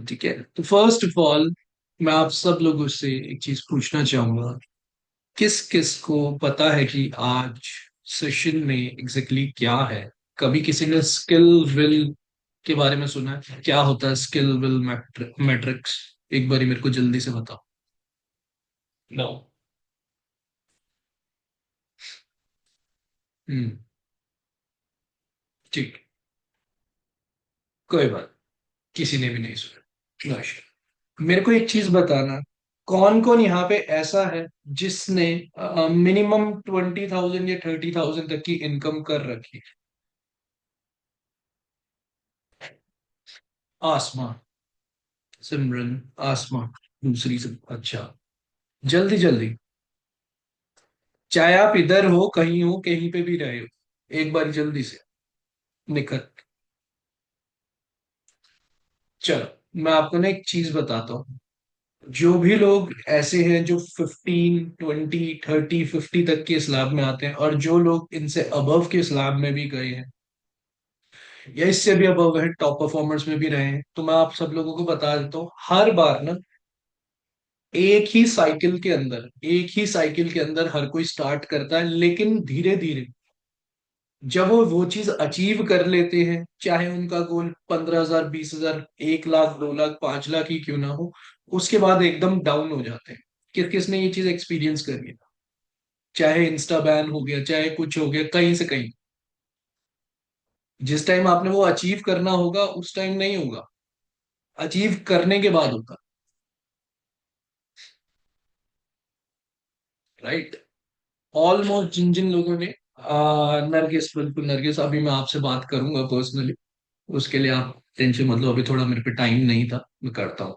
ठीक है, तो फर्स्ट ऑफ ऑल मैं आप सब लोगों से एक चीज पूछना चाहूंगा। किस किस को पता है कि आज सेशन में एग्जैक्टली क्या है? कभी किसी ने स्किल विल के बारे में सुना है? क्या होता है स्किल विल मैट्रिक्स? एक बारी मेरे को जल्दी से बताओ। नो। हम्म। ठीक। कोई बात, किसी ने भी नहीं सुना। No issue. मेरे को एक चीज बताना, कौन कौन यहाँ पे ऐसा है जिसने मिनिमम 20,000 या 30,000 तक की इनकम कर रखी है? आसमा, सिमरन, आसमा, दूसरी सब। अच्छा, जल्दी जल्दी, चाहे आप इधर हो, कहीं हो, कहीं पे भी रहे हो, एक बार जल्दी से निकल। चलो मैं आपको ना एक चीज बताता हूँ। जो भी लोग ऐसे हैं जो 15, 20, 30, 50 तक के स्लैब में आते हैं, और जो लोग इनसे अबव के स्लैब में भी गए हैं या इससे भी अबव है, टॉप परफॉर्मर्स में भी रहे हैं, तो मैं आप सब लोगों को बता देता हूँ, हर बार ना एक ही साइकिल के अंदर हर कोई स्टार्ट करता है, लेकिन धीरे धीरे जब वो चीज अचीव कर लेते हैं, चाहे उनका गोल 15,000, 20,000, 1 लाख, 2 लाख, 5 लाख ही क्यों ना हो, उसके बाद एकदम डाउन हो जाते हैं। किसने ये चीज एक्सपीरियंस करी है? चाहे इंस्टा बैन हो गया, चाहे कुछ हो गया, कहीं से कहीं जिस टाइम आपने वो अचीव करना होगा उस टाइम नहीं होगा, अचीव करने के बाद होगा। राइट। ऑलमोस्ट जिन जिन लोगों ने नरगिस, बिल्कुल नरगिस, अभी मैं आपसे बात करूंगा पर्सनली, उसके लिए आप टेंशन मतलब, अभी थोड़ा मेरे पे टाइम नहीं था, मैं करता हूँ,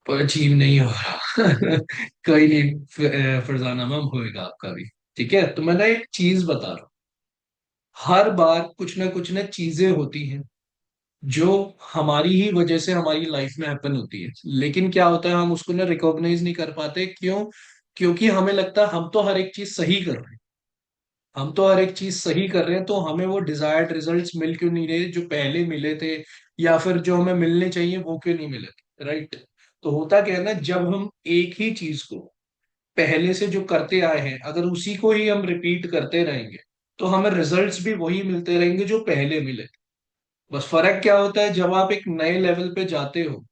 पर अचीव नहीं हो रहा। कोई नहीं, फरजाना मैम होएगा आपका भी। ठीक है, तो मैं ना एक चीज बता रहा हूँ, हर बार कुछ ना चीजें होती हैं जो हमारी ही वजह से हमारी लाइफ में हैपन होती है, लेकिन क्या होता है हम उसको ना रिकॉग्नाइज नहीं कर पाते। क्यों? क्योंकि हमें लगता है हम तो हर एक चीज सही कर रहे हैं, हम तो हर एक चीज सही कर रहे हैं, तो हमें वो डिजायर्ड रिजल्ट्स मिल क्यों नहीं रहे जो पहले मिले थे, या फिर जो हमें मिलने चाहिए वो क्यों नहीं मिले थे? राइट। तो होता क्या है ना, जब हम एक ही चीज को पहले से जो करते आए हैं, अगर उसी को ही हम रिपीट करते रहेंगे, तो हमें रिजल्ट्स भी वही मिलते रहेंगे जो पहले मिले। बस फर्क क्या होता है, जब आप एक नए लेवल पे जाते हो,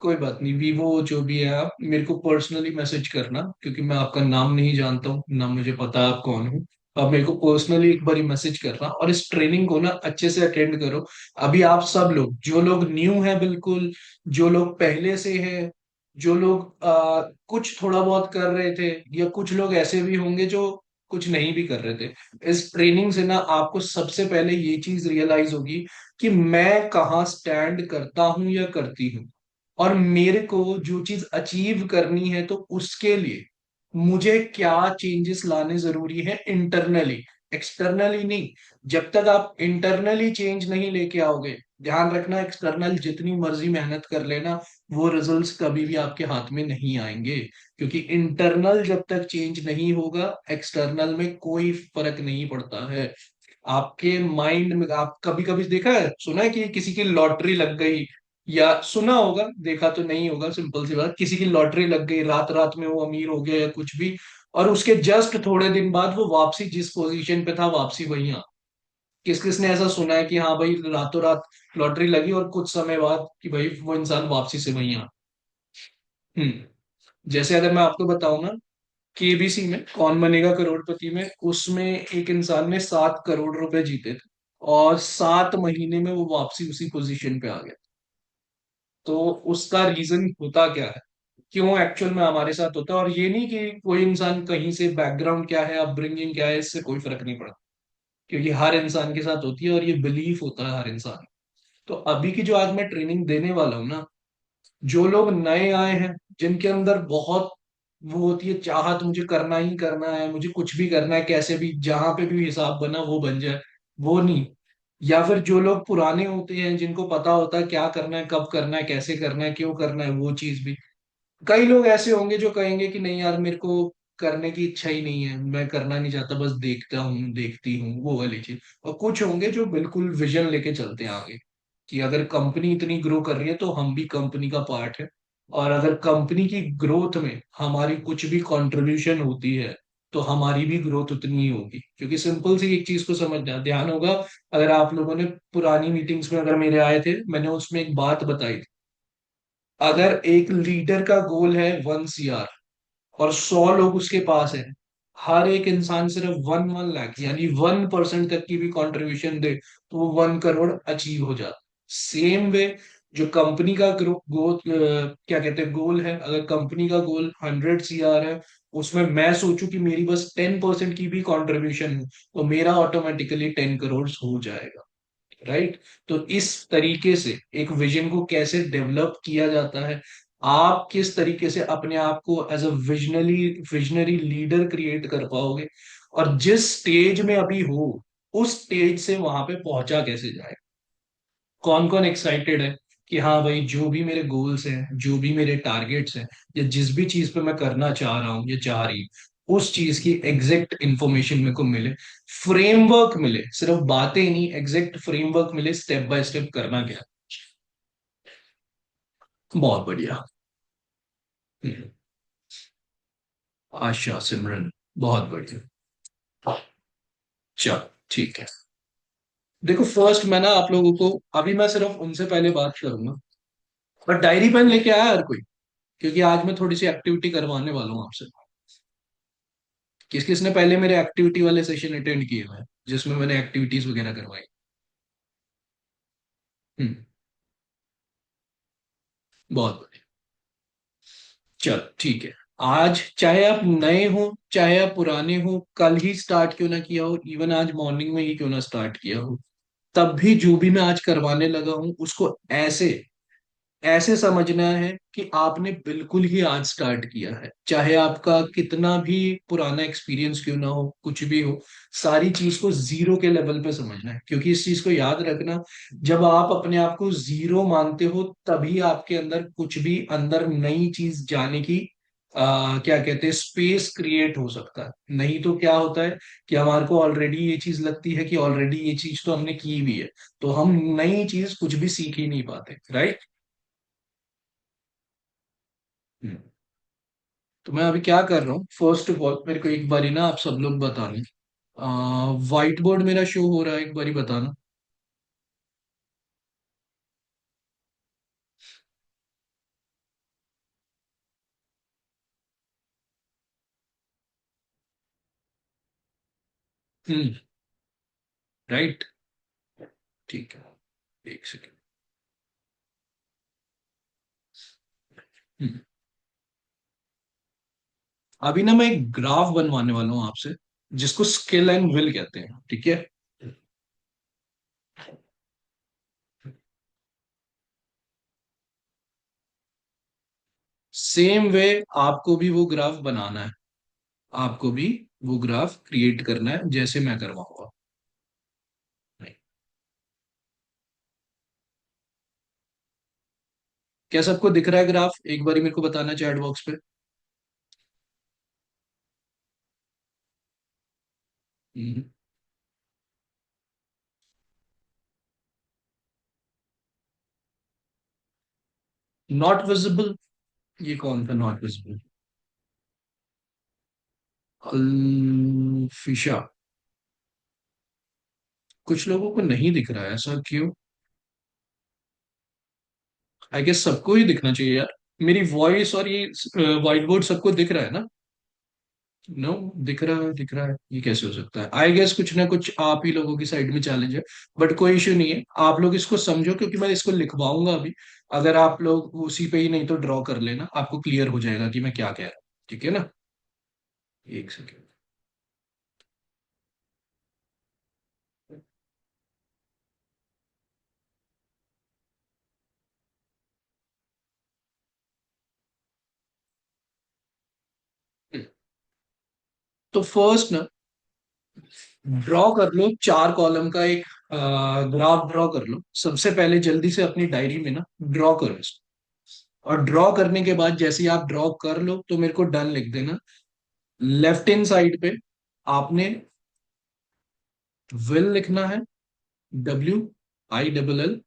कोई बात नहीं, वीवो जो भी है, आप मेरे को पर्सनली मैसेज करना, क्योंकि मैं आपका नाम नहीं जानता हूँ ना, मुझे पता है आप कौन हो। आप मेरे को पर्सनली एक बार मैसेज करना, और इस ट्रेनिंग को ना अच्छे से अटेंड करो। अभी आप सब लोग, जो लोग न्यू हैं बिल्कुल, जो लोग पहले से हैं, जो लोग कुछ थोड़ा बहुत कर रहे थे, या कुछ लोग ऐसे भी होंगे जो कुछ नहीं भी कर रहे थे, इस ट्रेनिंग से ना आपको सबसे पहले ये चीज रियलाइज होगी कि मैं कहाँ स्टैंड करता हूँ या करती हूँ, और मेरे को जो चीज अचीव करनी है तो उसके लिए मुझे क्या चेंजेस लाने जरूरी है इंटरनली, एक्सटर्नली नहीं। जब तक आप इंटरनली चेंज नहीं लेके आओगे, ध्यान रखना, एक्सटर्नल जितनी मर्जी मेहनत कर लेना, वो रिजल्ट्स कभी भी आपके हाथ में नहीं आएंगे। क्योंकि इंटरनल जब तक चेंज नहीं होगा, एक्सटर्नल में कोई फर्क नहीं पड़ता है। आपके माइंड में आप कभी कभी देखा है, सुना है कि किसी की लॉटरी लग गई, या सुना होगा, देखा तो नहीं होगा, सिंपल सी बात, किसी की लॉटरी लग गई, रात रात में वो अमीर हो गया या कुछ भी, और उसके जस्ट थोड़े दिन बाद वो वापसी जिस पोजीशन पे था वापसी वही आ। किस किसने ऐसा सुना है कि हाँ भाई रातों रात लॉटरी लगी और कुछ समय बाद कि भाई वो इंसान वापसी से वही आ? जैसे अगर मैं आपको बताऊं ना, केबीसी में कौन बनेगा करोड़पति में, उसमें एक इंसान ने 7 करोड़ रुपए जीते थे, और 7 महीने में वो वापसी उसी पोजीशन पे आ गया। तो उसका रीजन होता क्या है, क्यों एक्चुअल में हमारे साथ होता है? और ये नहीं कि कोई इंसान कहीं से बैकग्राउंड क्या है, अपब्रिंगिंग क्या है, इससे कोई फर्क नहीं पड़ता, क्योंकि हर इंसान के साथ होती है, और ये बिलीफ होता है हर इंसान। तो अभी की जो आज मैं ट्रेनिंग देने वाला हूँ ना, जो लोग नए आए हैं, जिनके अंदर बहुत वो होती है चाहत, मुझे करना ही करना है, मुझे कुछ भी करना है, कैसे भी जहां पे भी हिसाब बना वो बन जाए, वो नहीं। या फिर जो लोग पुराने होते हैं, जिनको पता होता है क्या करना है, कब करना है, कैसे करना है, क्यों करना है, वो चीज भी। कई लोग ऐसे होंगे जो कहेंगे कि नहीं यार, मेरे को करने की इच्छा ही नहीं है, मैं करना नहीं चाहता, बस देखता हूँ, देखती हूँ, वो वाली चीज। और कुछ होंगे जो बिल्कुल विजन लेके चलते हैं आगे। कि अगर कंपनी इतनी ग्रो कर रही है तो हम भी कंपनी का पार्ट है, और अगर कंपनी की ग्रोथ में हमारी कुछ भी कंट्रीब्यूशन होती है तो हमारी भी ग्रोथ उतनी ही होगी। क्योंकि सिंपल सी एक चीज को समझना ध्यान होगा, अगर आप लोगों ने पुरानी मीटिंग्स में अगर मेरे आए थे, मैंने उसमें एक बात बताई थी। अगर एक लीडर का गोल है 1 CR और 100 लोग उसके पास हैं, हर एक इंसान सिर्फ 1 1 लाख यानी 1% तक की भी कंट्रीब्यूशन दे तो वो 1 करोड़ अचीव हो जाता। सेम वे, जो कंपनी का गोल, क्या कहते हैं, गोल है, अगर कंपनी का गोल 100 CR है, उसमें मैं सोचूं कि मेरी बस 10% की भी कंट्रीब्यूशन हो तो मेरा ऑटोमेटिकली 10 करोड़ हो जाएगा। राइट। तो इस तरीके से एक विजन को कैसे डेवलप किया जाता है, आप किस तरीके से अपने आप को as a visionary visionary leader create कर पाओगे, और जिस स्टेज में अभी हो उस स्टेज से वहां पे पहुंचा कैसे जाए। कौन कौन एक्साइटेड है कि हाँ भाई, जो भी मेरे गोल्स हैं, जो भी मेरे टारगेट्स हैं, या जिस भी चीज पे मैं करना चाह रहा हूँ या चाह रही हूँ, उस चीज की एग्जैक्ट इंफॉर्मेशन मेरे को मिले, फ्रेमवर्क मिले, सिर्फ बातें नहीं, एग्जैक्ट फ्रेमवर्क मिले, स्टेप बाय स्टेप करना क्या है। बहुत बढ़िया। हम्म, आशा, सिमरन, बहुत बढ़िया। चलो ठीक है। देखो फर्स्ट मैं ना आप लोगों को, अभी मैं सिर्फ उनसे पहले बात करूंगा, पर डायरी पेन लेके आया हर कोई, क्योंकि आज मैं थोड़ी सी एक्टिविटी करवाने वाला हूँ आपसे। किस किसने पहले मेरे एक्टिविटी वाले सेशन अटेंड किए हुए हैं, जिसमें मैंने एक्टिविटीज वगैरह करवाई। हम्म। बहुत बढ़िया। चलो ठीक है। आज चाहे आप नए हो, चाहे आप पुराने हो, कल ही स्टार्ट क्यों ना किया हो, इवन आज मॉर्निंग में ही क्यों ना स्टार्ट किया हो, तब भी जो भी मैं आज करवाने लगा हूं उसको ऐसे ऐसे समझना है कि आपने बिल्कुल ही आज स्टार्ट किया है, चाहे आपका कितना भी पुराना एक्सपीरियंस क्यों ना हो, कुछ भी हो, सारी चीज को जीरो के लेवल पे समझना है। क्योंकि इस चीज को याद रखना, जब आप अपने आप को जीरो मानते हो तभी आपके अंदर कुछ भी अंदर नई चीज जाने की क्या कहते हैं, स्पेस क्रिएट हो सकता है। नहीं तो क्या होता है कि हमारे को ऑलरेडी ये चीज लगती है कि ऑलरेडी ये चीज तो हमने की हुई है, तो हम नई चीज कुछ भी सीख ही नहीं पाते। राइट। हम्म। तो मैं अभी क्या कर रहा हूँ, फर्स्ट ऑफ ऑल मेरे को एक बारी ना आप सब लोग बताना, व्हाइट बोर्ड मेरा शो हो रहा है, एक बारी बताना। हम्म। राइट। ठीक है, एक सेकेंड। हम्म। अभी ना मैं एक ग्राफ बनवाने वाला हूँ आपसे, जिसको स्किल एंड विल कहते हैं, ठीक है। सेम वे आपको भी वो ग्राफ बनाना है, आपको भी वो ग्राफ क्रिएट करना है जैसे मैं करवाऊंगा। क्या सबको दिख रहा है ग्राफ, एक बारी मेरे को बताना चैट बॉक्स पे। नॉट विजिबल, ये कौन था नॉट विजिबल? अल्फिशा। कुछ लोगों को नहीं दिख रहा है, ऐसा क्यों? आई गेस सबको ही दिखना चाहिए यार। मेरी वॉइस और ये व्हाइट बोर्ड सबको दिख रहा है ना? नो, दिख रहा है, दिख रहा है, ये कैसे हो सकता है? आई गेस कुछ ना कुछ आप ही लोगों की साइड में चैलेंज है, बट कोई इश्यू नहीं है। आप लोग इसको समझो, क्योंकि मैं इसको लिखवाऊंगा अभी। अगर आप लोग उसी पे ही नहीं तो ड्रॉ कर लेना, आपको क्लियर हो जाएगा कि मैं क्या कह रहा हूँ। ठीक है ना? एक सेकेंड। तो फर्स्ट ना, ड्रॉ कर लो 4 कॉलम का एक ग्राफ, ड्रॉ कर लो सबसे पहले जल्दी से अपनी डायरी में ना, ड्रॉ करो इसको। और ड्रॉ करने के बाद जैसे ही आप ड्रॉ कर लो तो मेरे को डन लिख देना। लेफ्ट हैंड साइड पे आपने विल लिखना है, WILL।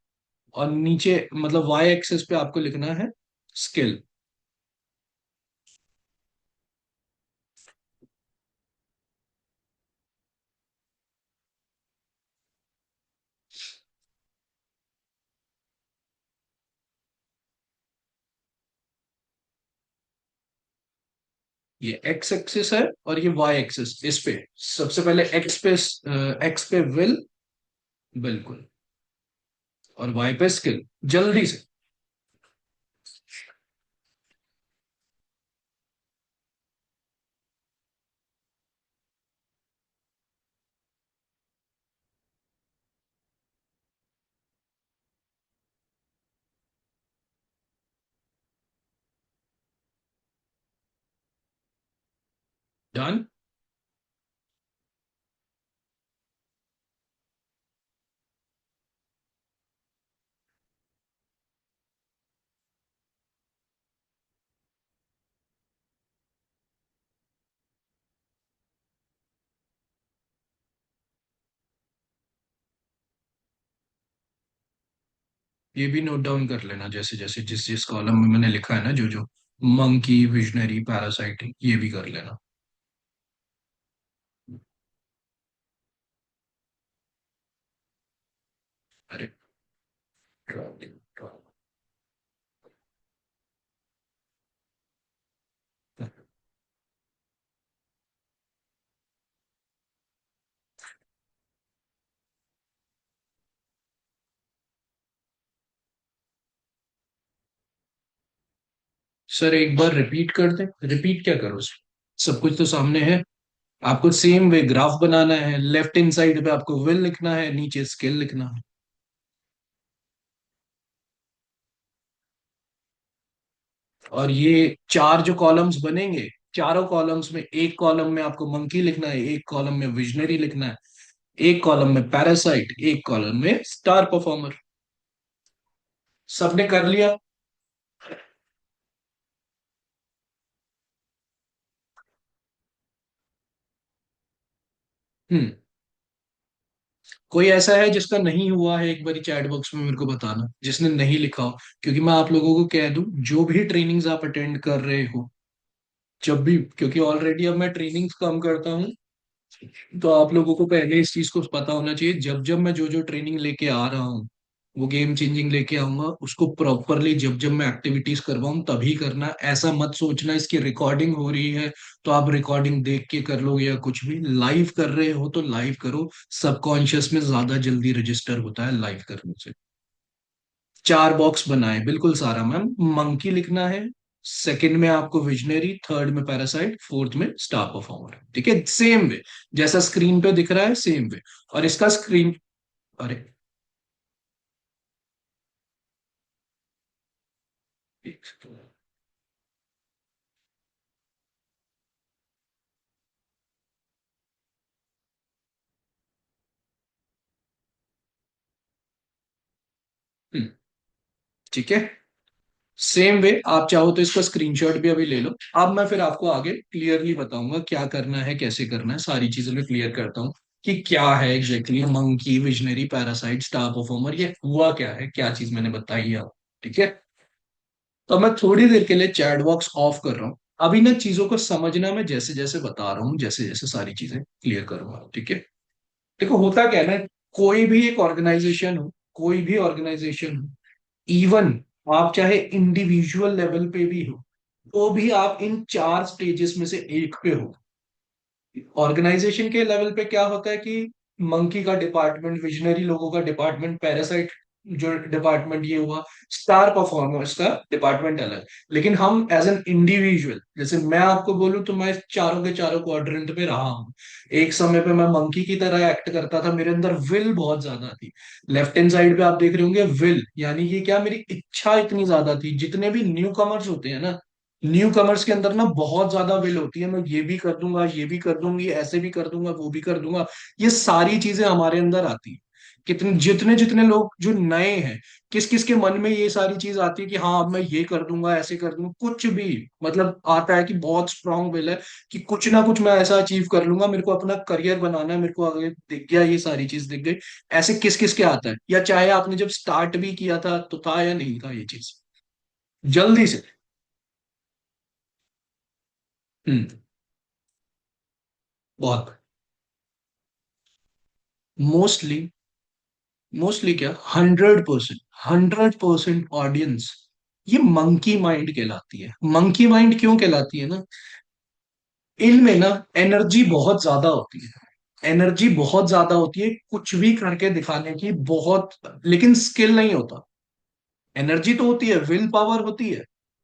और नीचे मतलब वाई एक्सेस पे आपको लिखना है स्किल। ये एक्स एक्सिस है और ये वाई एक्सिस, इस पे सबसे पहले एक्स पे विल, बिल्कुल, और वाई पे स्किल, जल्दी से। डन। ये भी नोट डाउन कर लेना, जैसे जैसे जिस जिस कॉलम में मैंने लिखा है ना, जो जो मंकी, विजनरी, पैरासाइट, ये भी कर लेना। अरे, सर एक बार रिपीट कर दे। रिपीट क्या करो सर? सब कुछ तो सामने है। आपको सेम वे ग्राफ बनाना है, लेफ्ट हैंड साइड पे आपको विल लिखना है, नीचे स्किल लिखना है। और ये चार जो कॉलम्स बनेंगे, चारों कॉलम्स में एक कॉलम में आपको मंकी लिखना है, एक कॉलम में विजनरी लिखना है, एक कॉलम में पैरासाइट, एक कॉलम में स्टार परफॉर्मर। सबने कर लिया? हम्म। कोई ऐसा है जिसका नहीं हुआ है, एक बार चैट बॉक्स में मेरे को बताना, जिसने नहीं लिखा हो। क्योंकि मैं आप लोगों को कह दूं, जो भी ट्रेनिंग्स आप अटेंड कर रहे हो, जब भी, क्योंकि ऑलरेडी अब मैं ट्रेनिंग्स कम करता हूँ, तो आप लोगों को पहले इस चीज को पता होना चाहिए, जब जब मैं जो जो ट्रेनिंग लेके आ रहा हूँ, वो गेम चेंजिंग लेके आऊंगा, उसको प्रॉपरली जब जब मैं एक्टिविटीज करवाऊँ तभी करना। ऐसा मत सोचना इसकी रिकॉर्डिंग हो रही है तो आप रिकॉर्डिंग देख के कर लो, या कुछ भी लाइव कर रहे हो तो लाइव करो। सबकॉन्शियस में ज्यादा जल्दी रजिस्टर होता है लाइव करने से। चार बॉक्स बनाए बिल्कुल सारा मैम। मंकी लिखना है, सेकंड में आपको विजनरी, थर्ड में पैरासाइट, फोर्थ में स्टार परफॉर्मर। ठीक है, सेम वे जैसा स्क्रीन पे दिख रहा है, सेम वे। और इसका स्क्रीन, अरे, एक सेकंड। हम्म, ठीक है, सेम वे। आप चाहो तो इसका स्क्रीनशॉट भी अभी ले लो। अब मैं फिर आपको आगे क्लियरली बताऊंगा क्या करना है, कैसे करना है, सारी चीजें मैं क्लियर करता हूँ कि क्या है exactly monkey, visionary, parasite, star performer, ये हुआ क्या है, क्या चीज मैंने बताई है आपको। ठीक है, तो मैं थोड़ी देर के लिए चैट बॉक्स ऑफ कर रहा हूँ। अभी ना चीजों को समझना, मैं जैसे जैसे बता रहा हूँ, जैसे जैसे सारी चीजें क्लियर करूंगा। ठीक है, देखो होता क्या है ना, कोई भी एक ऑर्गेनाइजेशन हो, कोई भी ऑर्गेनाइजेशन हो, इवन आप चाहे इंडिविजुअल लेवल पे भी हो, तो भी आप इन चार स्टेजेस में से एक पे हो। ऑर्गेनाइजेशन के लेवल पे क्या होता है कि मंकी का डिपार्टमेंट, विजनरी लोगों का डिपार्टमेंट, पैरासाइट जो डिपार्टमेंट ये हुआ, स्टार परफॉर्मर्स का डिपार्टमेंट अलग। लेकिन हम एज एन इंडिविजुअल, जैसे मैं आपको बोलूं तो मैं चारों के चारों क्वाड्रेंट पे रहा हूँ। एक समय पे मैं मंकी की तरह एक्ट करता था, मेरे अंदर विल बहुत ज्यादा थी। लेफ्ट हैंड साइड पे आप देख रहे होंगे विल, यानी कि क्या, मेरी इच्छा इतनी ज्यादा थी। जितने भी न्यू कमर्स होते हैं ना, न्यू कमर्स के अंदर ना बहुत ज्यादा विल होती है, मैं ये भी कर दूंगा, ये भी कर दूंगी, ऐसे भी कर दूंगा, वो भी कर दूंगा। ये सारी चीजें हमारे अंदर आती है। कितने जितने जितने लोग जो नए हैं, किस किस के मन में ये सारी चीज आती है कि हाँ अब मैं ये कर दूंगा, ऐसे कर दूंगा, कुछ भी मतलब आता है कि बहुत स्ट्रांग विल है कि कुछ ना कुछ मैं ऐसा अचीव कर लूंगा, मेरे को अपना करियर बनाना है, मेरे को आगे दिख गया, ये सारी चीज दिख गई। ऐसे किस किस के आता है, या चाहे आपने जब स्टार्ट भी किया था तो था या नहीं था ये चीज, जल्दी से। हम्म। बहुत। मोस्टली, मोस्टली क्या, 100%, 100% ऑडियंस ये मंकी माइंड कहलाती है। मंकी माइंड क्यों कहलाती है ना, इनमें ना एनर्जी बहुत ज्यादा होती है, एनर्जी बहुत ज्यादा होती है कुछ भी करके दिखाने की, बहुत, लेकिन स्किल नहीं होता। एनर्जी तो होती है, विल पावर होती है,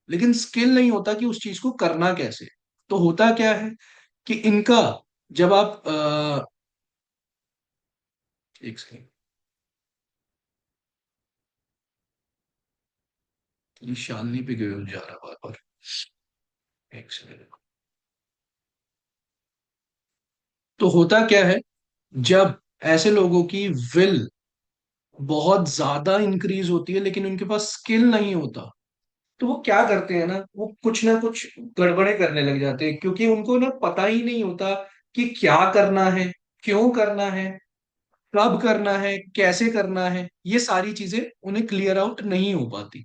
लेकिन स्किल नहीं होता कि उस चीज को करना कैसे। तो होता क्या है कि इनका, जब आप एक सेकंड, ये शालनी पे क्यों जा रहा बार बार, एक सेकंड। तो होता क्या है, जब ऐसे लोगों की विल बहुत ज्यादा इंक्रीज होती है लेकिन उनके पास स्किल नहीं होता, तो वो क्या करते हैं ना कुछ गड़बड़े करने लग जाते हैं, क्योंकि उनको ना पता ही नहीं होता कि क्या करना है, क्यों करना है, कब करना है, कैसे करना है। ये सारी चीजें उन्हें क्लियर आउट नहीं हो पाती।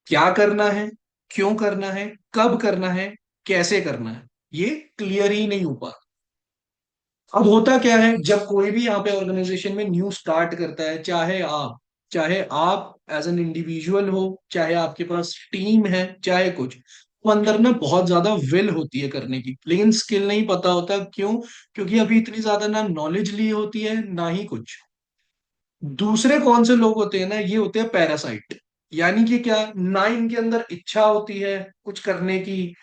क्या करना है, क्यों करना है, कब करना है, कैसे करना है, ये क्लियर ही नहीं हो पाता। अब होता क्या है, जब कोई भी यहाँ पे ऑर्गेनाइजेशन में न्यू स्टार्ट करता है, चाहे आप एज एन इंडिविजुअल हो, चाहे आपके पास टीम है, चाहे कुछ, तो अंदर ना बहुत ज्यादा विल होती है करने की, लेकिन स्किल नहीं पता होता। क्यों? क्योंकि अभी इतनी ज्यादा ना नॉलेज ली होती है ना ही कुछ। दूसरे कौन से लोग होते हैं ना, ये होते हैं पैरासाइट। यानी कि क्या, ना इनके अंदर इच्छा होती है कुछ करने की,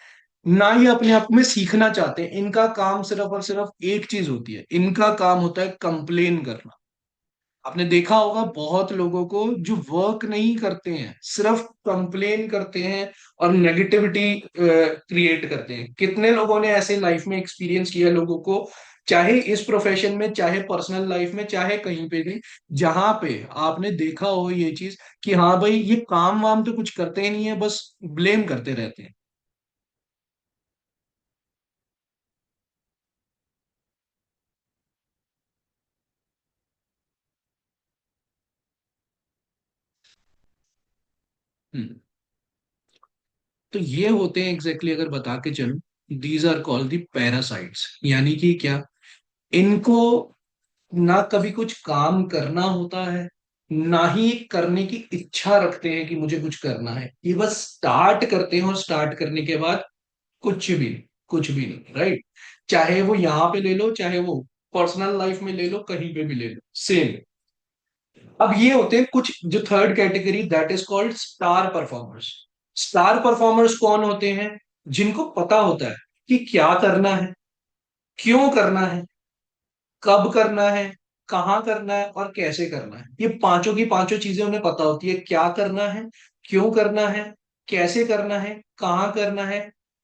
ना ही अपने आप में सीखना चाहते हैं। इनका काम सिर्फ और सिर्फ एक चीज होती है, इनका काम होता है कंप्लेन करना। आपने देखा होगा बहुत लोगों को जो वर्क नहीं करते हैं, सिर्फ कंप्लेन करते हैं और नेगेटिविटी क्रिएट करते हैं। कितने लोगों ने ऐसे लाइफ में एक्सपीरियंस किया लोगों को, चाहे इस प्रोफेशन में, चाहे पर्सनल लाइफ में, चाहे कहीं पे भी, जहां पे आपने देखा हो ये चीज कि हाँ भाई ये काम वाम तो कुछ करते ही नहीं है, बस ब्लेम करते रहते हैं। हम्म। तो ये होते हैं एग्जैक्टली, अगर बता के चलूं, these are called the parasites. यानी कि क्या, इनको ना कभी कुछ काम करना होता है, ना ही करने की इच्छा रखते हैं कि मुझे कुछ करना है। ये बस स्टार्ट करते हैं और स्टार्ट करने के बाद कुछ भी नहीं, कुछ भी नहीं, राइट। चाहे वो यहाँ पे ले लो, चाहे वो पर्सनल लाइफ में ले लो, कहीं पे भी ले लो, सेम। अब ये होते हैं कुछ जो third category, that is called star performers. Star performers कौन होते हैं? जिनको पता होता है कि क्या करना है, क्यों करना है, कब करना है, कहाँ करना है और कैसे करना है। ये पांचों की पांचों चीजें उन्हें पता होती है, क्या करना है, क्यों करना है, कैसे करना है, कहाँ करना है,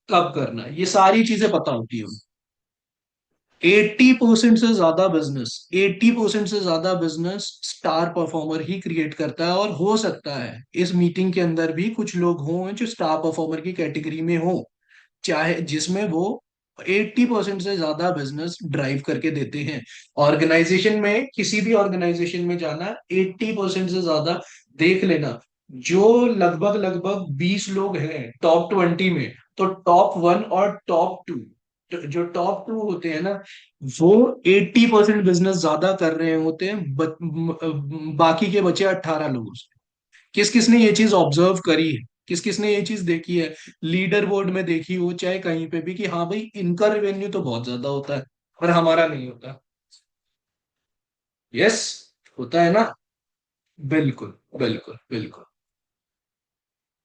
कब करना है, ये सारी चीजें पता होती है उन्हें। 80% से ज्यादा बिजनेस, 80% से ज्यादा बिजनेस स्टार परफॉर्मर ही क्रिएट करता है। और हो सकता है इस मीटिंग के अंदर भी कुछ लोग हों जो स्टार परफॉर्मर की कैटेगरी में हो, चाहे जिसमें वो 80% से ज्यादा बिजनेस ड्राइव करके देते हैं। ऑर्गेनाइजेशन में, किसी भी ऑर्गेनाइजेशन में जाना, 80% से ज्यादा देख लेना, जो लगभग लगभग 20 लोग हैं टॉप 20 में, तो टॉप 1 और टॉप 2, जो टॉप 2 होते हैं ना, वो 80% बिजनेस ज्यादा कर रहे होते हैं बाकी के बचे 18 लोगों से। किस किसने ये चीज ऑब्जर्व करी है, किस किसने ये चीज देखी है, लीडर बोर्ड में देखी हो चाहे कहीं पे भी, कि हाँ भाई इनका रेवेन्यू तो बहुत ज्यादा होता है पर हमारा नहीं होता। यस, होता है ना। बिल्कुल, बिल्कुल, बिल्कुल।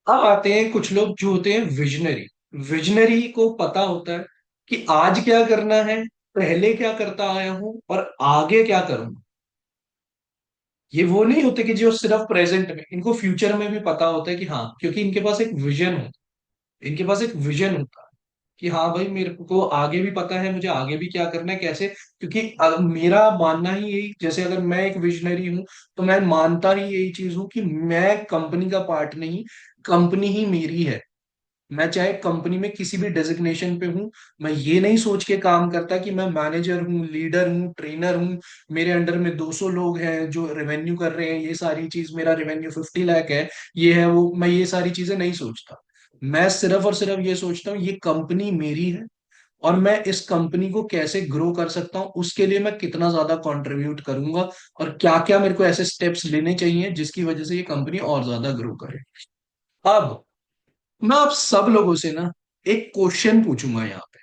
अब आते हैं कुछ लोग जो होते हैं विजनरी। विजनरी को पता होता है कि आज क्या करना है, पहले क्या करता आया हूं और आगे क्या करूंगा। ये वो नहीं होते कि जो सिर्फ प्रेजेंट में, इनको फ्यूचर में भी पता होता है कि हाँ, क्योंकि इनके पास एक विजन होता है, इनके पास एक विजन होता है कि हाँ भाई मेरे को आगे भी पता है, मुझे आगे भी क्या करना है, कैसे। क्योंकि मेरा मानना ही यही, जैसे अगर मैं एक विजनरी हूँ तो मैं मानता ही यही चीज हूँ कि मैं कंपनी का पार्ट नहीं, कंपनी ही मेरी है। मैं चाहे कंपनी में किसी भी डेजिग्नेशन पे हूँ, मैं ये नहीं सोच के काम करता कि मैं मैनेजर हूँ, लीडर हूँ, ट्रेनर हूँ, मेरे अंडर में 200 लोग हैं जो रेवेन्यू कर रहे हैं, ये सारी चीज, मेरा रेवेन्यू 50 लाख है, ये है वो, मैं ये सारी चीजें नहीं सोचता। मैं सिर्फ और सिर्फ ये सोचता हूँ ये कंपनी मेरी है, और मैं इस कंपनी को कैसे ग्रो कर सकता हूँ, उसके लिए मैं कितना ज्यादा कंट्रीब्यूट करूंगा, और क्या क्या मेरे को ऐसे स्टेप्स लेने चाहिए जिसकी वजह से ये कंपनी और ज्यादा ग्रो करे। अब मैं आप सब लोगों से ना एक क्वेश्चन पूछूंगा यहाँ पे,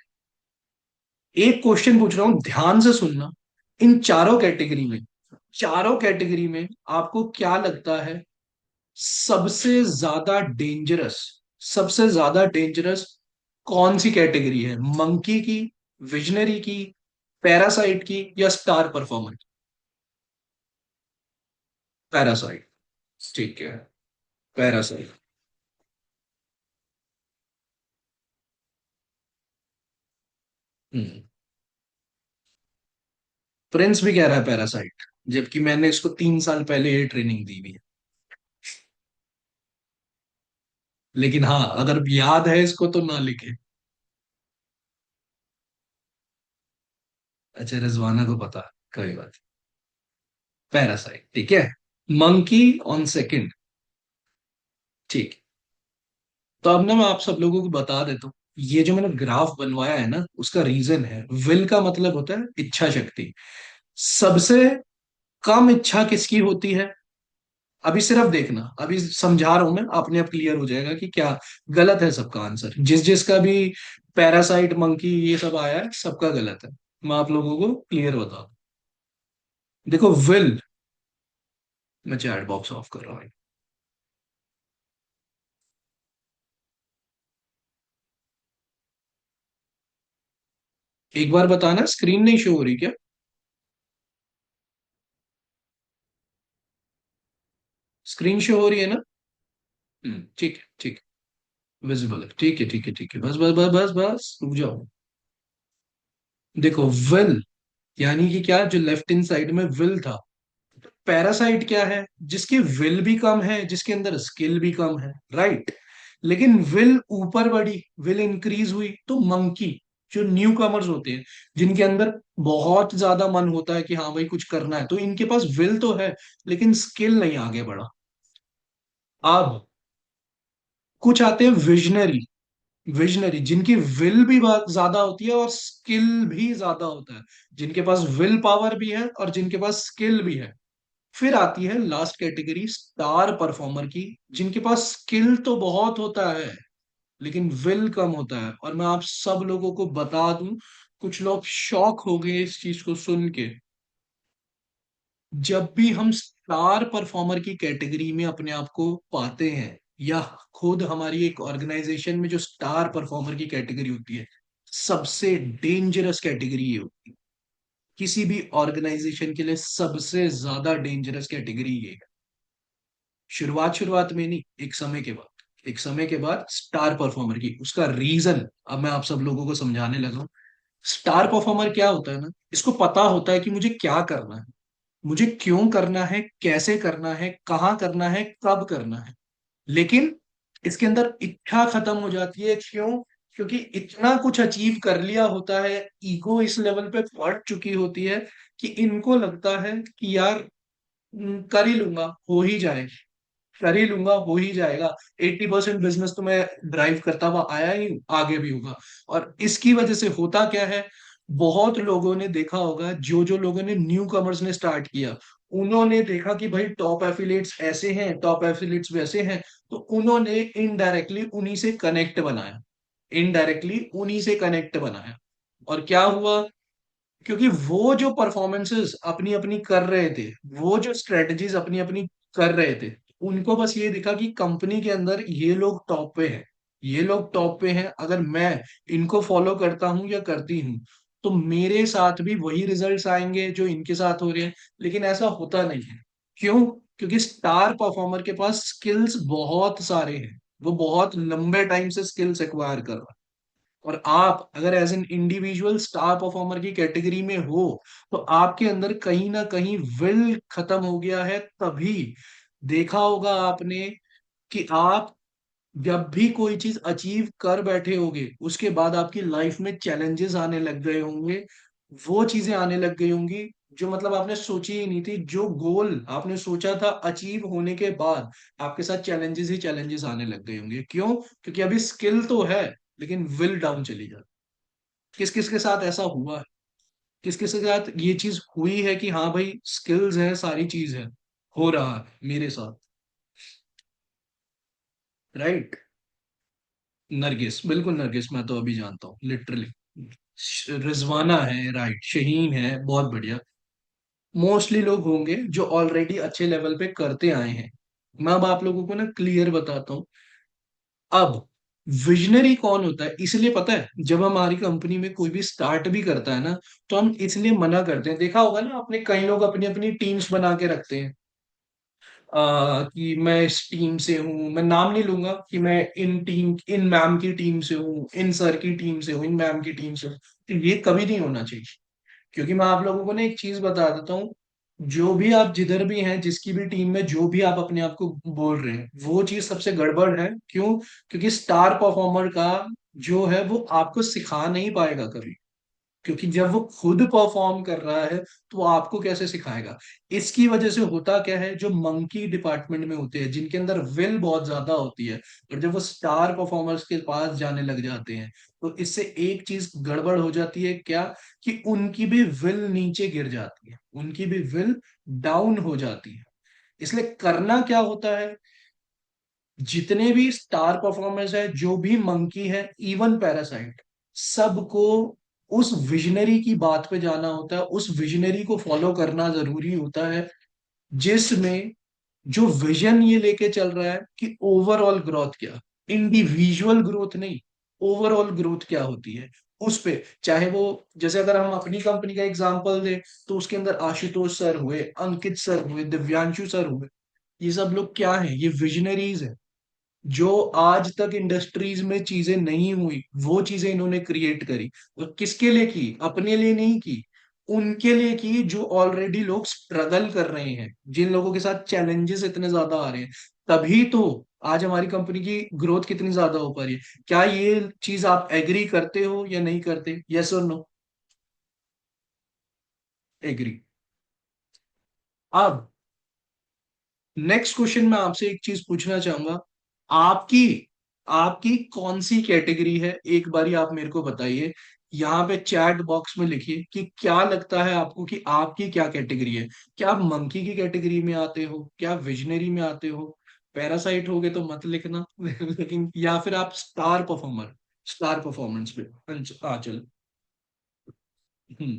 एक क्वेश्चन पूछ रहा हूँ, ध्यान से सुनना। इन चारों कैटेगरी में, चारों कैटेगरी में आपको क्या लगता है सबसे ज्यादा डेंजरस, सबसे ज्यादा डेंजरस कौन सी कैटेगरी है? मंकी की, विजनरी की, पैरासाइट की, या स्टार परफॉर्मर की? पैरासाइट, ठीक है। पैरासाइट। हम्म। प्रिंस भी कह रहा है पैरासाइट, जबकि मैंने इसको 3 साल पहले ये ट्रेनिंग दी हुई है। लेकिन हाँ, अगर याद है इसको तो ना लिखे। अच्छा, रिजवाना को पता, कोई बात। पैरासाइट, ठीक है। मंकी ऑन सेकंड, ठीक। तो अब ना मैं आप सब लोगों को बता देता हूँ, ये जो मैंने ग्राफ बनवाया है ना, उसका रीजन है, विल का मतलब होता है इच्छा शक्ति। सबसे कम इच्छा किसकी होती है? अभी सिर्फ देखना, अभी समझा रहा हूं मैं, अपने आप क्लियर हो जाएगा कि क्या गलत है सबका आंसर। जिस जिसका भी पैरासाइट, मंकी ये सब आया है, सबका गलत है। मैं आप लोगों को क्लियर बता दूं। देखो विल, मैं चैट बॉक्स ऑफ कर रहा हूँ। एक बार बताना, स्क्रीन नहीं शो हो रही क्या? स्क्रीन शो हो रही है ना? ठीक है, ठीक है, विजिबल है, ठीक है, ठीक है, ठीक है, बस बस बस बस बस रुक जाओ। देखो विल यानी कि क्या, जो लेफ्ट इन साइड में विल था। पैरासाइट क्या है? जिसकी विल भी कम है, जिसके अंदर स्किल भी कम है, राइट। लेकिन विल ऊपर बढ़ी, विल इंक्रीज हुई, तो मंकी, जो न्यू कमर्स होते हैं, जिनके अंदर बहुत ज्यादा मन होता है कि हाँ भाई कुछ करना है, तो इनके पास विल तो है लेकिन स्किल नहीं आगे बढ़ा। अब कुछ आते हैं विजनरी, विजनरी जिनकी विल भी बहुत ज्यादा होती है और स्किल भी ज्यादा होता है, जिनके पास विल पावर भी है और जिनके पास स्किल भी है। फिर आती है लास्ट कैटेगरी, स्टार परफॉर्मर की, जिनके पास स्किल तो बहुत होता है लेकिन विल कम होता है। और मैं आप सब लोगों को बता दूं, कुछ लोग शॉक हो गए इस चीज को सुन के, जब भी हम स्टार परफॉर्मर की कैटेगरी में अपने आप को पाते हैं, या खुद हमारी एक ऑर्गेनाइजेशन में जो स्टार परफॉर्मर की कैटेगरी होती है, सबसे डेंजरस कैटेगरी ये होती है। किसी भी ऑर्गेनाइजेशन के लिए सबसे ज्यादा डेंजरस कैटेगरी ये है। शुरुआत शुरुआत में नहीं, एक समय के बाद, एक समय के बाद स्टार परफॉर्मर की, उसका रीजन अब मैं आप सब लोगों को समझाने लगा हूं। स्टार परफॉर्मर क्या होता है ना, इसको पता होता है कि मुझे क्या करना है, मुझे क्यों करना है, कैसे करना है, कहाँ करना है, कब करना है। लेकिन इसके अंदर इच्छा खत्म हो जाती है, क्यों? क्योंकि इतना कुछ अचीव कर लिया होता है, ईगो इस लेवल पे बढ़ चुकी होती है कि इनको लगता है कि यार कर ही लूंगा, हो ही जाएगा, कर ही लूंगा, हो ही जाएगा। 80% बिजनेस तो मैं ड्राइव करता हुआ आया ही हूं, आगे भी होगा। और इसकी वजह से होता क्या है, बहुत लोगों ने देखा होगा, जो जो लोगों ने, न्यू कमर्स ने स्टार्ट किया, उन्होंने देखा कि भाई टॉप एफिलिएट्स ऐसे हैं, टॉप एफिलिएट्स वैसे हैं, तो उन्होंने इनडायरेक्टली उन्हीं से कनेक्ट बनाया, इनडायरेक्टली उन्हीं से कनेक्ट बनाया। और क्या हुआ, क्योंकि वो जो परफॉर्मेंसेस अपनी अपनी कर रहे थे, वो जो स्ट्रेटजीज अपनी अपनी कर रहे थे, उनको बस ये दिखा कि कंपनी के अंदर ये लोग टॉप पे हैं, ये लोग टॉप पे हैं, अगर मैं इनको फॉलो करता हूं या करती हूँ तो मेरे साथ भी वही रिजल्ट्स आएंगे जो इनके साथ हो रहे हैं। लेकिन ऐसा होता नहीं है, क्यों? क्योंकि स्टार परफॉर्मर के पास स्किल्स बहुत सारे हैं, वो बहुत लंबे टाइम से स्किल्स एक्वायर कर रहा है। और आप अगर as an individual star performer की कैटेगरी में हो, तो आपके अंदर कहीं ना कहीं विल खत्म हो गया है। तभी देखा होगा आपने कि आप जब भी कोई चीज अचीव कर बैठे होगे, उसके बाद आपकी लाइफ में चैलेंजेस आने लग गए होंगे। वो चीजें आने लग गई होंगी जो मतलब आपने सोची ही नहीं थी। जो गोल आपने सोचा था अचीव होने के बाद, आपके साथ चैलेंजेस ही चैलेंजेस आने लग गए होंगे। क्यों? क्योंकि अभी स्किल तो है, लेकिन विल डाउन चली जाती। किस किस के साथ ऐसा हुआ है? किस किस के साथ ये चीज हुई है कि हाँ भाई स्किल्स है, सारी चीज है, हो रहा है मेरे साथ? राइट। नरगिस, बिल्कुल नरगिस, मैं तो अभी जानता हूँ लिटरली। रिजवाना है, राइट, शहीन है, बहुत बढ़िया। मोस्टली लोग होंगे जो ऑलरेडी अच्छे लेवल पे करते आए हैं। मैं अब आप लोगों को ना क्लियर बताता हूँ। अब विजनरी कौन होता है, इसलिए पता है जब हमारी कंपनी में कोई भी स्टार्ट भी करता है ना, तो हम इसलिए मना करते हैं। देखा होगा ना आपने, कई लोग अपनी अपनी टीम्स बना के रखते हैं। कि मैं इस टीम से हूँ, मैं नाम नहीं लूंगा, कि मैं इन टीम, इन मैम की टीम से हूँ, इन सर की टीम से हूँ, इन मैम की टीम से हूँ। तो ये कभी नहीं होना चाहिए। क्योंकि मैं आप लोगों को ना एक चीज बता देता हूँ, जो भी आप जिधर भी हैं, जिसकी भी टीम में जो भी आप अपने आप को बोल रहे हैं, वो चीज सबसे गड़बड़ है। क्यों? क्योंकि स्टार परफॉर्मर का जो है वो आपको सिखा नहीं पाएगा कभी। क्योंकि जब वो खुद परफॉर्म कर रहा है, तो वो आपको कैसे सिखाएगा? इसकी वजह से होता क्या है, जो मंकी डिपार्टमेंट में होते हैं, जिनके अंदर विल बहुत ज्यादा होती है, और जब वो स्टार परफॉर्मर्स के पास जाने लग जाते हैं, तो इससे एक चीज गड़बड़ हो जाती है, क्या? कि उनकी भी विल नीचे गिर जाती है, उनकी भी विल डाउन हो जाती है। इसलिए करना क्या होता है, जितने भी स्टार परफॉर्मर्स है, जो भी मंकी है, इवन पैरासाइट, सबको उस विजनरी की बात पे जाना होता है, उस विजनरी को फॉलो करना जरूरी होता है, जिसमें जो विजन ये लेके चल रहा है कि ओवरऑल ग्रोथ क्या, इंडिविजुअल ग्रोथ नहीं, ओवरऑल ग्रोथ क्या होती है उस पे। चाहे वो, जैसे अगर हम अपनी कंपनी का एग्जांपल दें, तो उसके अंदर आशुतोष सर हुए, अंकित सर हुए, दिव्यांशु सर हुए, ये सब लोग क्या है? ये विजनरीज है। जो आज तक इंडस्ट्रीज में चीजें नहीं हुई, वो चीजें इन्होंने क्रिएट करी। और किसके लिए की? अपने लिए नहीं की, उनके लिए की जो ऑलरेडी लोग स्ट्रगल कर रहे हैं, जिन लोगों के साथ चैलेंजेस इतने ज्यादा आ रहे हैं। तभी तो आज हमारी कंपनी की ग्रोथ कितनी ज्यादा हो पा रही है। क्या ये चीज आप एग्री करते हो या नहीं करते? यस और नो? एग्री। अब नेक्स्ट क्वेश्चन मैं आपसे एक चीज पूछना चाहूंगा। आपकी आपकी कौन सी कैटेगरी है, एक बारी आप मेरे को बताइए। यहाँ पे चैट बॉक्स में लिखिए कि क्या लगता है आपको कि आपकी क्या कैटेगरी है। क्या आप मंकी की कैटेगरी में आते हो? क्या विजनरी में आते हो? पैरासाइट हो गए तो मत लिखना लेकिन, या फिर आप स्टार परफॉर्मर, स्टार परफॉर्मेंस पे? आंचल। हम्म।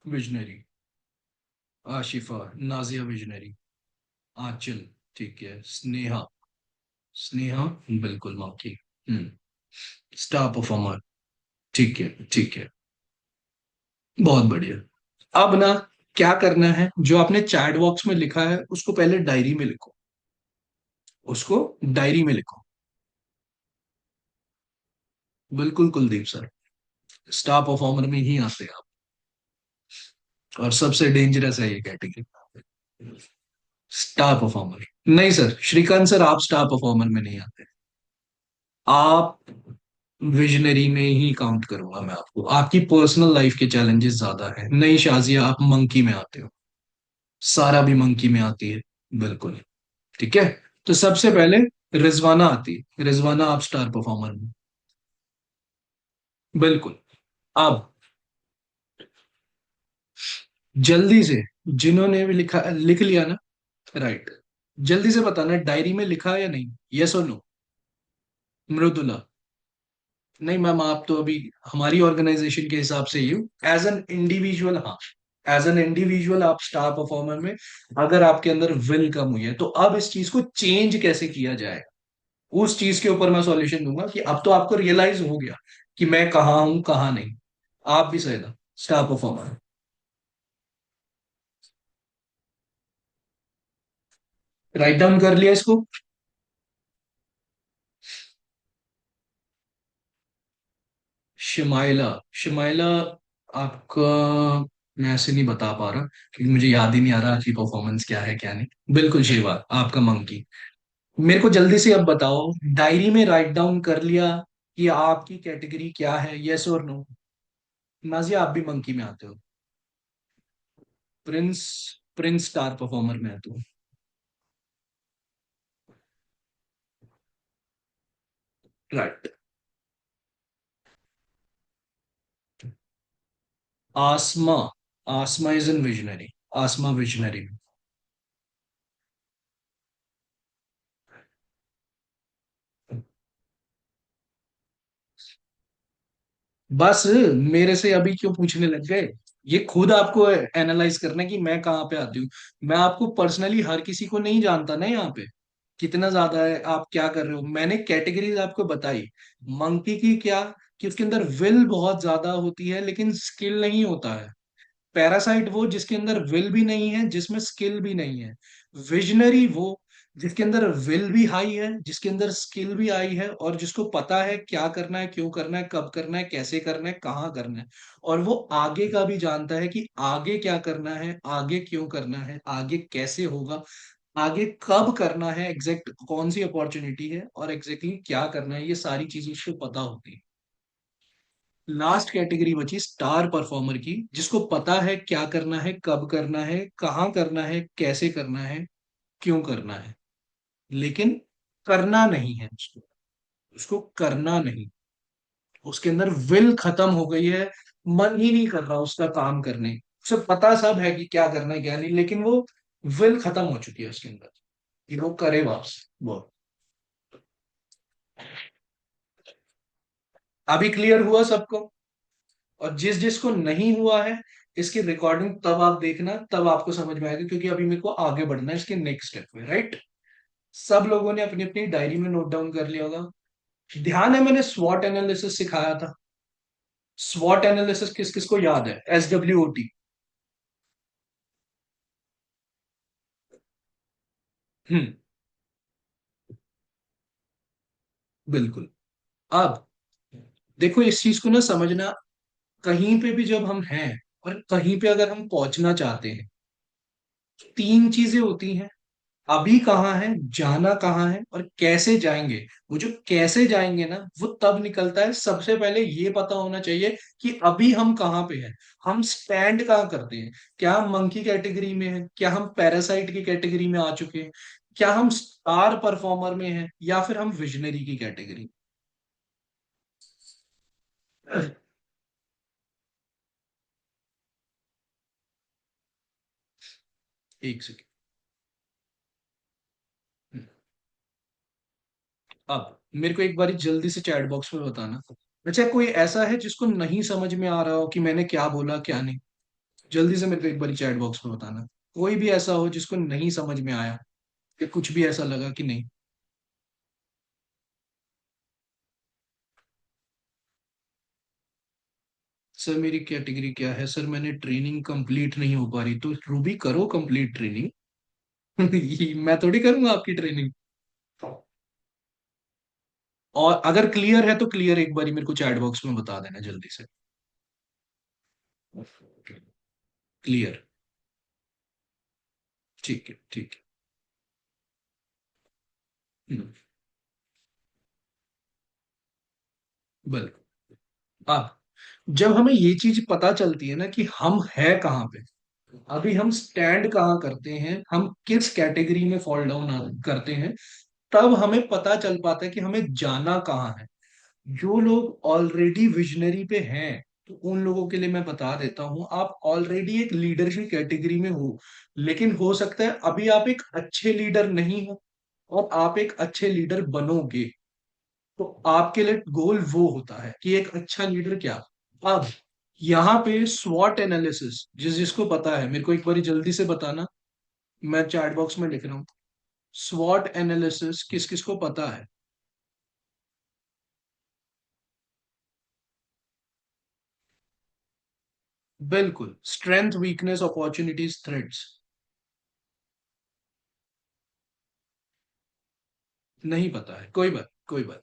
विजनरी। आशिफा, नाजिया विजनरी, आंचल, ठीक है, स्नेहा, स्नेहा बिल्कुल मार्की। हम्म। स्टार परफॉर्मर, ठीक है, ठीक है, बहुत बढ़िया। अब ना, क्या करना है, जो आपने चैट बॉक्स में लिखा है उसको पहले डायरी में लिखो, उसको डायरी में लिखो। बिल्कुल कुलदीप सर, स्टार परफॉर्मर में ही आते हैं आप, और सबसे डेंजरस है ये कैटेगरी, स्टार परफॉर्मर। नहीं सर, श्रीकांत सर, आप स्टार परफॉर्मर में नहीं आते। आप विजनरी में ही काउंट करूंगा मैं आपको। आपकी पर्सनल लाइफ के चैलेंजेस ज्यादा है। नहीं शाजिया, आप मंकी में आते हो, सारा भी मंकी में आती है, बिल्कुल। ठीक है। तो सबसे पहले रिजवाना आती है, रिजवाना आप स्टार परफॉर्मर में, बिल्कुल। अब जल्दी से, जिन्होंने भी लिखा, लिख लिया ना? राइट। जल्दी से बताना डायरी में लिखा है या नहीं, यस और नो? मृदुला? नहीं मैम, आप तो अभी हमारी ऑर्गेनाइजेशन के हिसाब से ही, एज एन इंडिविजुअल, हाँ, एज एन इंडिविजुअल आप स्टार परफॉर्मर में। अगर आपके अंदर विल कम हुई है, तो अब इस चीज को चेंज कैसे किया जाए, उस चीज के ऊपर मैं सॉल्यूशन दूंगा। कि अब तो आपको रियलाइज हो गया कि मैं कहाँ हूं, कहाँ नहीं। आप भी सही था, स्टार परफॉर्मर। राइट डाउन कर लिया इसको? शिमाइला। शिमाइला आपका, मैं ऐसे नहीं बता पा रहा क्योंकि मुझे याद ही नहीं आ रहा आपकी परफॉर्मेंस क्या है क्या नहीं। बिल्कुल शेवा आपका मंकी। मेरे को जल्दी से अब बताओ, डायरी में राइट डाउन कर लिया कि आपकी कैटेगरी क्या है, यस और नो? नाजिया, आप भी मंकी में आते हो? प्रिंस, प्रिंस स्टार परफॉर्मर में आते हो? Right. Asma, Asma is an visionary. Asma visionary. बस मेरे से अभी क्यों पूछने लग गए? ये खुद आपको एनालाइज करना है कि मैं कहाँ पे आती हूँ। मैं आपको पर्सनली हर किसी को नहीं जानता ना यहाँ पे, कितना ज्यादा है, आप क्या कर रहे हो। मैंने कैटेगरीज आपको बताई। मंकी की क्या, कि उसके अंदर विल बहुत ज्यादा होती है लेकिन स्किल नहीं होता है। पैरासाइट वो जिसके अंदर विल भी नहीं है, जिसमें स्किल भी नहीं है। विजनरी वो जिसके अंदर विल भी हाई है, जिसके अंदर स्किल भी हाई है, और जिसको पता है क्या करना है, क्यों करना है, कब करना है, कैसे करना है, कहाँ करना है। और वो आगे का भी जानता है कि आगे क्या करना है, आगे क्यों करना है, आगे कैसे होगा, आगे कब करना है, एग्जैक्ट कौन सी अपॉर्चुनिटी है, और एग्जैक्टली क्या करना है, ये सारी चीजें उसको पता होती है। लास्ट कैटेगरी बची स्टार परफॉर्मर की, जिसको पता है क्या करना है, कब करना है, कहाँ करना है, कैसे करना है, क्यों करना है, लेकिन करना नहीं है उसको। उसको करना नहीं, उसके अंदर विल खत्म हो गई है। मन ही नहीं कर रहा उसका काम करने। उसे पता सब है कि क्या करना है क्या नहीं, लेकिन वो विल खत्म हो चुकी है उसके अंदर कि वो करे वापस वो। अभी क्लियर हुआ सबको? और जिस जिसको नहीं हुआ है, इसकी रिकॉर्डिंग तब आप देखना, तब आपको समझ में आएगा, क्योंकि अभी मेरे को आगे बढ़ना है इसके नेक्स्ट स्टेप में, राइट? सब लोगों ने अपनी अपनी डायरी में नोट डाउन कर लिया होगा। ध्यान है, मैंने स्वॉट एनालिसिस सिखाया था। स्वॉट एनालिसिस किस किस को याद है? SWOT। हम्म। बिल्कुल। अब देखो, इस चीज को ना समझना, कहीं पे भी जब हम हैं और कहीं पे अगर हम पहुंचना चाहते हैं, तीन चीजें होती हैं। अभी कहाँ है, जाना कहाँ है, और कैसे जाएंगे। वो जो कैसे जाएंगे ना, वो तब निकलता है। सबसे पहले ये पता होना चाहिए कि अभी हम कहाँ पे हैं, हम स्टैंड कहाँ करते हैं। क्या हम मंकी कैटेगरी में हैं, क्या हम पैरासाइट की कैटेगरी में आ चुके हैं, क्या हम स्टार परफॉर्मर में हैं, या फिर हम विजनरी की कैटेगरी। एक सेकेंड। अब मेरे को एक बारी जल्दी से चैट बॉक्स में बताना, अच्छा कोई ऐसा है जिसको नहीं समझ में आ रहा हो कि मैंने क्या बोला क्या नहीं? जल्दी से मेरे को एक बारी चैट बॉक्स में बताना। कोई भी ऐसा हो जिसको नहीं समझ में आया, कि कुछ भी ऐसा लगा कि नहीं। सर मेरी कैटेगरी क्या है? सर मैंने ट्रेनिंग कंप्लीट नहीं हो पा रही, तो रूबी करो कंप्लीट ट्रेनिंग। मैं थोड़ी करूंगा आपकी ट्रेनिंग। और अगर क्लियर है तो क्लियर एक बारी मेरे को चैट बॉक्स में बता देना जल्दी से। क्लियर। ठीक है, ठीक है। बिल्कुल। अब जब हमें ये चीज पता चलती है ना कि हम है कहाँ पे, अभी हम स्टैंड कहाँ करते हैं, हम किस कैटेगरी में फॉल डाउन करते हैं, तब हमें पता चल पाता है कि हमें जाना कहाँ है। जो लोग ऑलरेडी विजनरी पे हैं, तो उन लोगों के लिए मैं बता देता हूँ, आप ऑलरेडी एक लीडरशिप कैटेगरी में हो, लेकिन हो सकता है अभी आप एक अच्छे लीडर नहीं हो, और आप एक अच्छे लीडर बनोगे। तो आपके लिए गोल वो होता है कि एक अच्छा लीडर क्या। अब यहाँ पे स्वॉट एनालिसिस जिस जिसको पता है, मेरे को एक बार जल्दी से बताना। मैं चैट बॉक्स में लिख रहा हूँ। स्वॉट एनालिसिस किस किस को पता है? बिल्कुल, स्ट्रेंथ, वीकनेस, अपॉर्चुनिटीज, थ्रेट्स। नहीं पता है, कोई बात, कोई बात।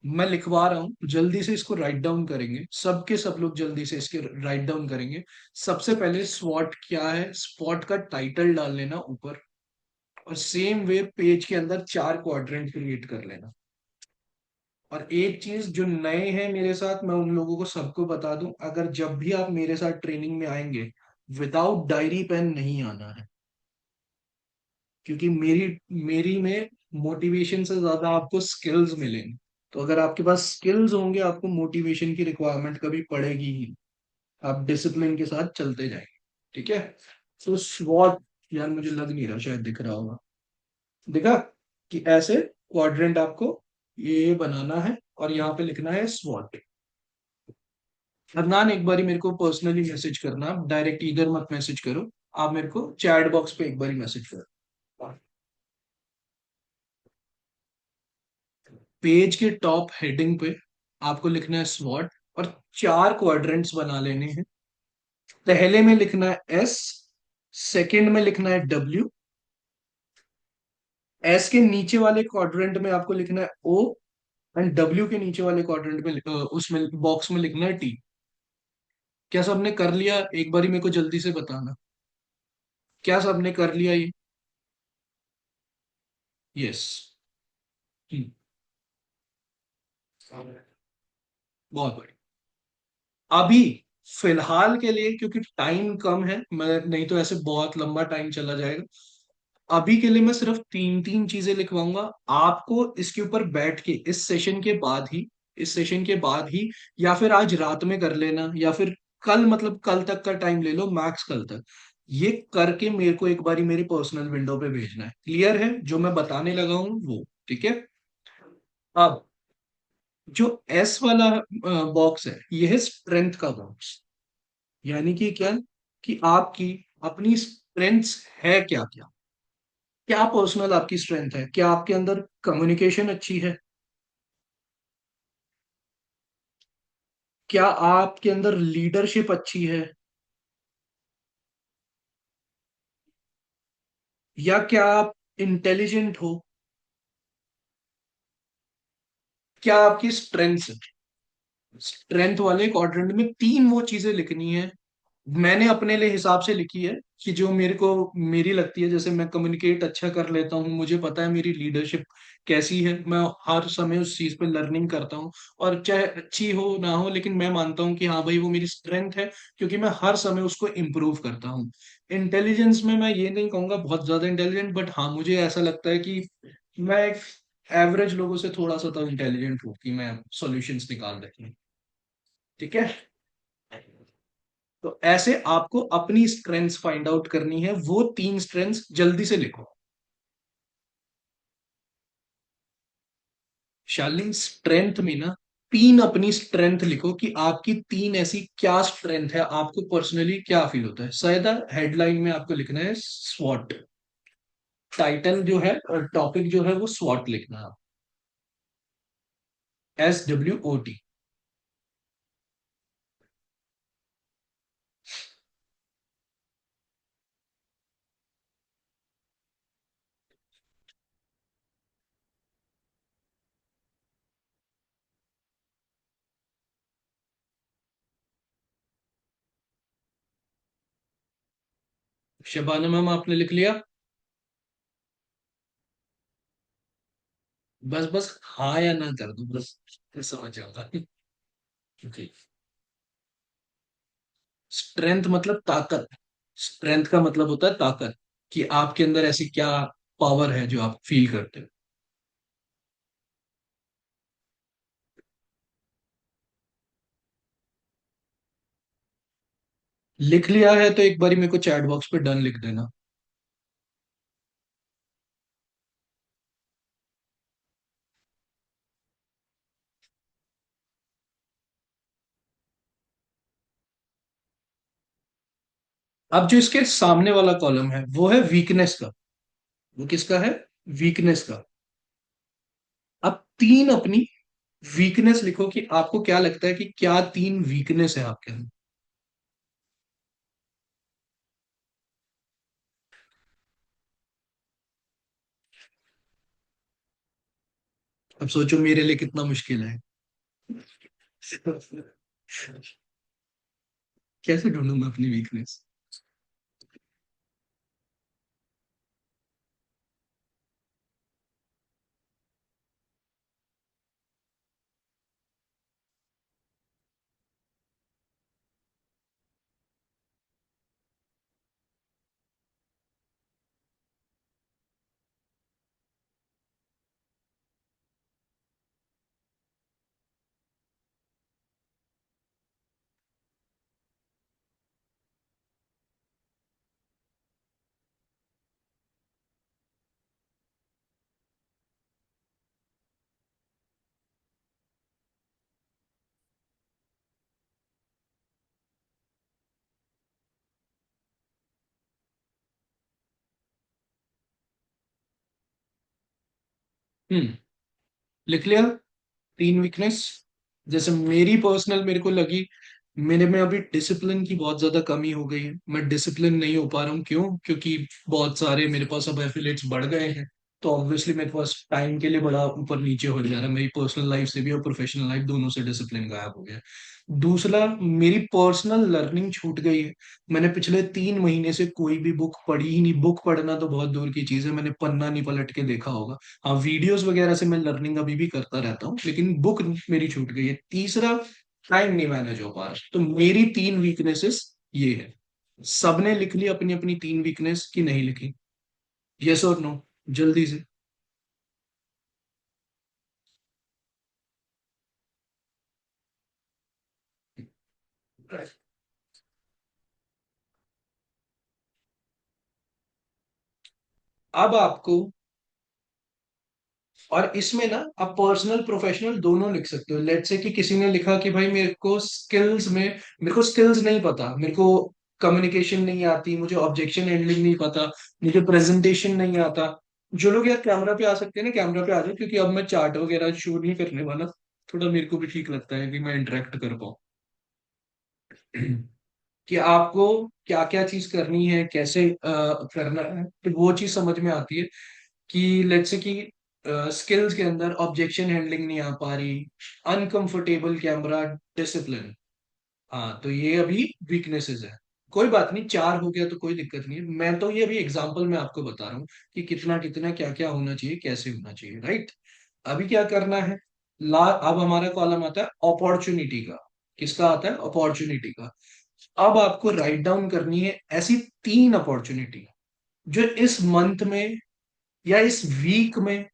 मैं लिखवा रहा हूँ, जल्दी से इसको राइट डाउन करेंगे, सबके सब लोग जल्दी से इसके राइट डाउन करेंगे। सबसे पहले स्वॉट क्या है, स्पॉट का टाइटल डाल लेना ऊपर, और सेम वे पेज के अंदर 4 क्वाड्रेंट क्रिएट कर लेना। और एक चीज, जो नए हैं मेरे साथ, मैं उन लोगों को सबको बता दूं, अगर जब भी आप मेरे साथ ट्रेनिंग में आएंगे, विदाउट डायरी पेन नहीं आना है। क्योंकि मेरी मेरी में मोटिवेशन से ज्यादा आपको स्किल्स मिलेंगे। तो अगर आपके पास स्किल्स होंगे, आपको मोटिवेशन की रिक्वायरमेंट कभी पड़ेगी ही नहीं। आप डिसिप्लिन के साथ चलते जाएंगे। ठीक है। तो स्वॉट, यार मुझे लग नहीं रहा, शायद दिख रहा होगा। दिखा कि ऐसे क्वाड्रेंट आपको ये बनाना है, और यहाँ पे लिखना है स्वॉट। अदनान, एक बारी मेरे को पर्सनली मैसेज करना, डायरेक्ट इधर मत मैसेज करो। आप मेरे को चैट बॉक्स पे एक बारी मैसेज करो। पेज के टॉप हेडिंग पे आपको लिखना है स्वॉट, और 4 क्वाड्रेंट्स बना लेने हैं। पहले में लिखना है एस, सेकंड में लिखना है डब्ल्यू, एस के नीचे वाले क्वाड्रेंट में आपको लिखना है ओ, एंड डब्ल्यू के नीचे वाले क्वाड्रेंट में उसमें बॉक्स में लिखना है टी। क्या सबने कर लिया? एक बारी मेरे को जल्दी से बताना, क्या सबने कर लिया ये? यस। बहुत बढ़िया। अभी फिलहाल के लिए, क्योंकि टाइम कम है, मैं नहीं तो ऐसे बहुत लंबा टाइम चला जाएगा। अभी के लिए मैं सिर्फ 3 3 चीजें लिखवाऊंगा। आपको इसके ऊपर बैठ के इस सेशन के बाद ही, या फिर आज रात में कर लेना, या फिर कल, मतलब कल तक का टाइम ले लो, मैक्स कल तक। ये करके मेरे को एक बारी मेरी पर्सनल विंडो पे भेजना है। क्लियर है जो मैं बताने लगा हूं वो? ठीक है। अब जो एस वाला बॉक्स है, ये है स्ट्रेंथ का बॉक्स। यानी कि क्या, कि आपकी अपनी स्ट्रेंथ्स है क्या क्या। क्या पर्सनल आपकी स्ट्रेंथ है? क्या आपके अंदर कम्युनिकेशन अच्छी है? क्या आपके अंदर लीडरशिप अच्छी है? या क्या आप इंटेलिजेंट हो? क्या आपकी स्ट्रेंथ? स्ट्रेंथ वाले क्वाड्रेंट में 3 वो चीजें लिखनी है। मैंने अपने लिए हिसाब से लिखी है, कि जो मेरे को मेरी लगती है, जैसे मैं कम्युनिकेट अच्छा कर लेता हूँ, मुझे पता है मेरी लीडरशिप कैसी है, मैं हर समय उस चीज पे लर्निंग करता हूँ। और चाहे अच्छी हो ना हो, लेकिन मैं मानता हूँ कि हाँ भाई वो मेरी स्ट्रेंथ है, क्योंकि मैं हर समय उसको इम्प्रूव करता हूँ। इंटेलिजेंस में मैं ये नहीं कहूंगा बहुत ज्यादा इंटेलिजेंट, बट हाँ मुझे ऐसा लगता है कि मैं एक एवरेज लोगों से थोड़ा सा तो इंटेलिजेंट हूँ, कि मैं सॉल्यूशंस निकाल देती हूँ। ठीक है। तो ऐसे आपको अपनी स्ट्रेंथ्स फाइंड आउट करनी है, वो 3 स्ट्रेंथ्स जल्दी से लिखो। शालीन, स्ट्रेंथ में ना 3 अपनी स्ट्रेंथ लिखो, कि आपकी 3 ऐसी क्या स्ट्रेंथ है, आपको पर्सनली क्या फील होता है। शायद हेडलाइन में आपको लिखना है स्वॉट। टाइटल जो है और टॉपिक जो है वो स्वॉट लिखना है। SWOT। शबाना मैम, आपने लिख लिया? बस बस हाँ या ना कर दो बस, फिर समझ जाऊंगा। जी। स्ट्रेंथ मतलब ताकत। स्ट्रेंथ का मतलब होता है ताकत, कि आपके अंदर ऐसी क्या पावर है जो आप फील करते हो। लिख लिया है तो एक बारी मेरे को चैट बॉक्स पे डन लिख देना। अब जो इसके सामने वाला कॉलम है वो है वीकनेस का। वो किसका है? वीकनेस का। अब 3 अपनी वीकनेस लिखो, कि आपको क्या लगता है कि क्या 3 वीकनेस है आपके अंदर। अब सोचो मेरे लिए कितना मुश्किल है। कैसे ढूंढूं मैं अपनी वीकनेस? हम्म। लिख लिया। तीन वीकनेस। जैसे मेरी पर्सनल मेरे को लगी, मेरे में अभी डिसिप्लिन की बहुत ज्यादा कमी हो गई है। मैं डिसिप्लिन नहीं हो पा रहा हूँ। क्यों? क्योंकि बहुत सारे मेरे पास अब एफिलिएट्स बढ़ गए हैं। तो ऑब्वियसली मेरे पास टाइम के लिए बड़ा ऊपर नीचे हो जा रहा है। मेरी पर्सनल लाइफ से भी और प्रोफेशनल लाइफ दोनों से डिसिप्लिन गायब हो गया है। दूसरा, मेरी पर्सनल लर्निंग छूट गई है। मैंने पिछले 3 महीने से कोई भी बुक पढ़ी ही नहीं। बुक पढ़ना तो बहुत दूर की चीज है, मैंने पन्ना नहीं पलट के देखा होगा। हाँ, वीडियोस वगैरह से मैं लर्निंग अभी भी करता रहता हूँ, लेकिन बुक मेरी छूट गई है। तीसरा, टाइम नहीं मैनेज हो पा रहा। तो मेरी 3 वीकनेसेस ये है। सबने लिख ली अपनी अपनी 3 वीकनेस की नहीं लिखी? यस और नो, जल्दी से। अब आपको, और इसमें ना आप पर्सनल प्रोफेशनल दोनों लिख सकते हो। लेट्स से कि किसी ने लिखा कि भाई मेरे को स्किल्स नहीं पता, मेरे को कम्युनिकेशन नहीं आती, मुझे ऑब्जेक्शन हैंडलिंग नहीं पता, मुझे प्रेजेंटेशन नहीं आता। जो लोग यार कैमरा पे आ सकते हैं ना, कैमरा पे आ जाओ, क्योंकि अब मैं चार्ट वगैरह शो नहीं करने वाला। थोड़ा मेरे को भी ठीक लगता है कि मैं इंटरेक्ट कर पाऊँ। कि आपको क्या क्या चीज करनी है, कैसे करना है, तो वो चीज समझ में आती है। कि लेट्स से कि स्किल्स के अंदर ऑब्जेक्शन हैंडलिंग नहीं आ पा रही, अनकंफर्टेबल कैमरा, डिसिप्लिन। हाँ, तो ये अभी वीकनेसेस है। कोई बात नहीं, 4 हो गया तो कोई दिक्कत नहीं है। मैं तो ये अभी एग्जांपल में आपको बता रहा हूँ कि कितना कितना क्या क्या होना चाहिए, कैसे होना चाहिए, राइट? अभी क्या करना है? अब हमारा कॉलम आता है अपॉर्चुनिटी का। किसका आता है? अपॉर्चुनिटी का। अब आपको राइट डाउन करनी है ऐसी 3 अपॉर्चुनिटी जो इस मंथ में या इस वीक में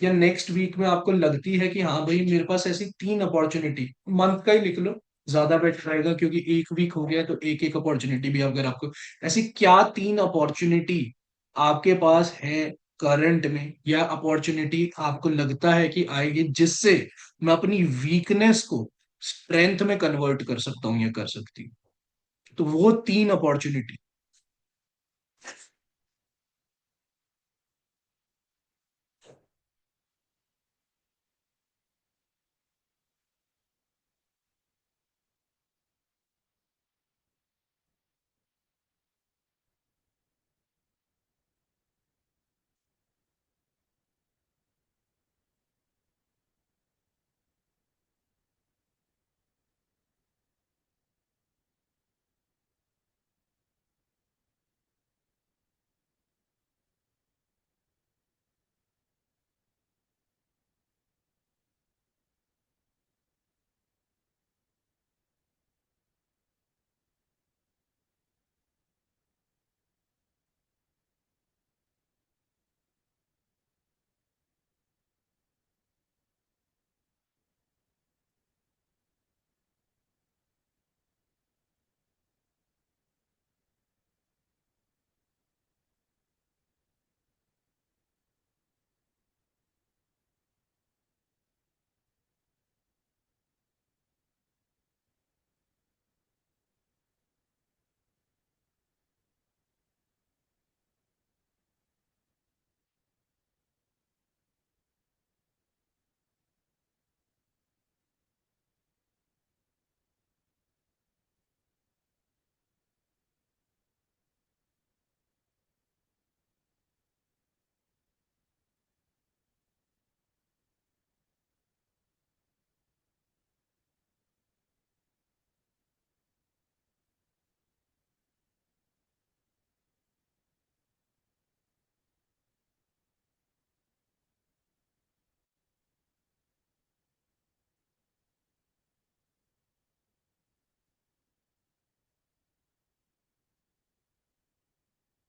या नेक्स्ट वीक में आपको लगती है कि हाँ भाई मेरे पास ऐसी 3 अपॉर्चुनिटी। मंथ का ही लिख लो, ज्यादा बेटर रहेगा, क्योंकि एक वीक हो गया तो एक एक अपॉर्चुनिटी भी अगर आपको, ऐसी क्या 3 अपॉर्चुनिटी आपके पास है करंट में, या अपॉर्चुनिटी आपको लगता है कि आएगी जिससे मैं अपनी वीकनेस को स्ट्रेंथ में कन्वर्ट कर सकता हूँ या कर सकती हूँ। तो वो 3 अपॉर्चुनिटी।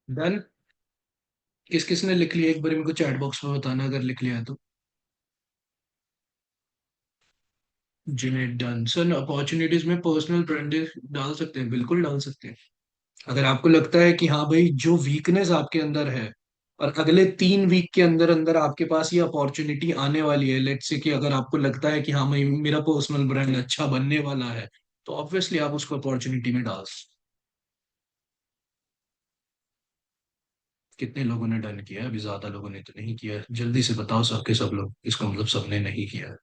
डन। किस किस ने लिख लिया एक बार मेरे को चैट बॉक्स में बताना अगर लिख लिया है तो। जिन्हें डन सर, अपॉर्चुनिटीज में पर्सनल ब्रांडिंग डाल सकते हैं, बिल्कुल डाल सकते हैं। अगर आपको लगता है कि हाँ भाई जो वीकनेस आपके अंदर है, और अगले 3 वीक के अंदर अंदर आपके पास ये अपॉर्चुनिटी आने वाली है, लेट्स से कि अगर आपको लगता है कि हाँ भाई मेरा पर्सनल ब्रांड अच्छा बनने वाला है, तो ऑब्वियसली आप उसको अपॉर्चुनिटी में डाल कितने लोगों ने डन किया है? अभी ज्यादा लोगों ने तो नहीं किया है। जल्दी से बताओ सबके सब लोग, इसका मतलब सबने नहीं किया है।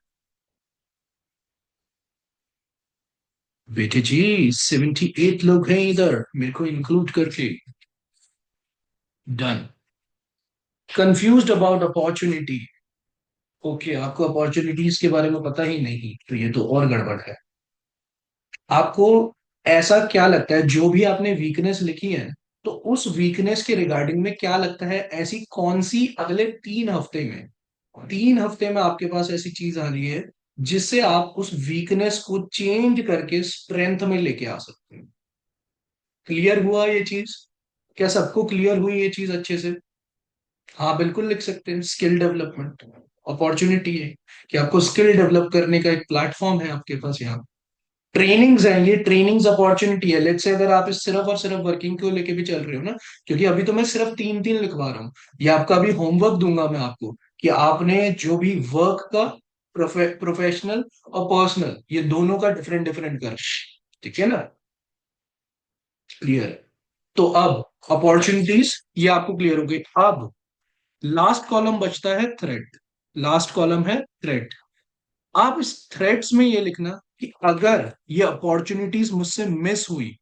बेटे जी, 78 लोग हैं इधर मेरे को इंक्लूड करके। Done. Confused about opportunity. Okay, आपको अपॉर्चुनिटीज के बारे में पता ही नहीं, तो ये तो और गड़बड़ है। आपको ऐसा क्या लगता है, जो भी आपने वीकनेस लिखी है, तो उस वीकनेस के रिगार्डिंग में क्या लगता है, ऐसी कौन सी अगले 3 हफ्ते में, 3 हफ्ते में आपके पास ऐसी चीज आ रही है जिससे आप उस वीकनेस को चेंज करके स्ट्रेंथ में लेके आ सकते हैं? क्लियर हुआ ये चीज? क्या सबको क्लियर हुई ये चीज अच्छे से? हाँ बिल्कुल लिख सकते हैं। स्किल डेवलपमेंट अपॉर्चुनिटी है कि आपको स्किल डेवलप करने का एक प्लेटफॉर्म है आपके पास यहाँ। ट्रेनिंग्स हैं, ये ट्रेनिंग्स अपॉर्चुनिटी है। लेट्स से अगर आप इस सिर्फ और सिर्फ वर्किंग को लेके भी चल रहे हो ना, क्योंकि अभी तो मैं सिर्फ 3 3 लिखवा रहा हूँ। ये आपका अभी होमवर्क दूंगा मैं आपको, कि आपने जो भी वर्क का, प्रोफेशनल और पर्सनल, ये दोनों का डिफरेंट डिफरेंट कर। ठीक है ना? क्लियर? तो अब अपॉर्चुनिटीज ये आपको क्लियर हो गई। अब लास्ट कॉलम बचता है थ्रेट। लास्ट कॉलम है थ्रेट। आप इस थ्रेट्स में ये लिखना कि अगर ये अपॉर्चुनिटीज मुझसे मिस हुई,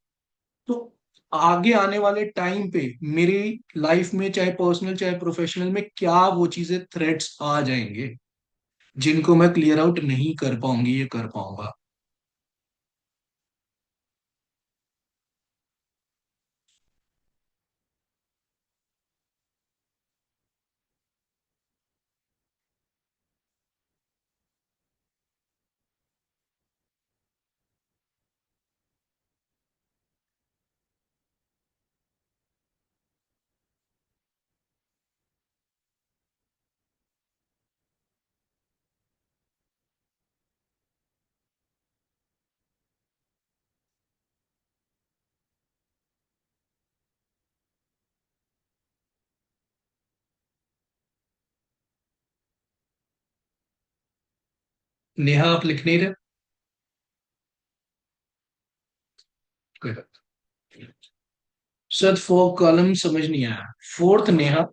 तो आगे आने वाले टाइम पे मेरी लाइफ में, चाहे पर्सनल चाहे प्रोफेशनल में, क्या वो चीजें थ्रेट्स आ जाएंगे जिनको मैं क्लियर आउट नहीं कर पाऊंगी, ये कर पाऊंगा। नेहा आप लिख नहीं रहे? कोई बात। सर फोर्थ कॉलम समझ नहीं आया। फोर्थ नेहा,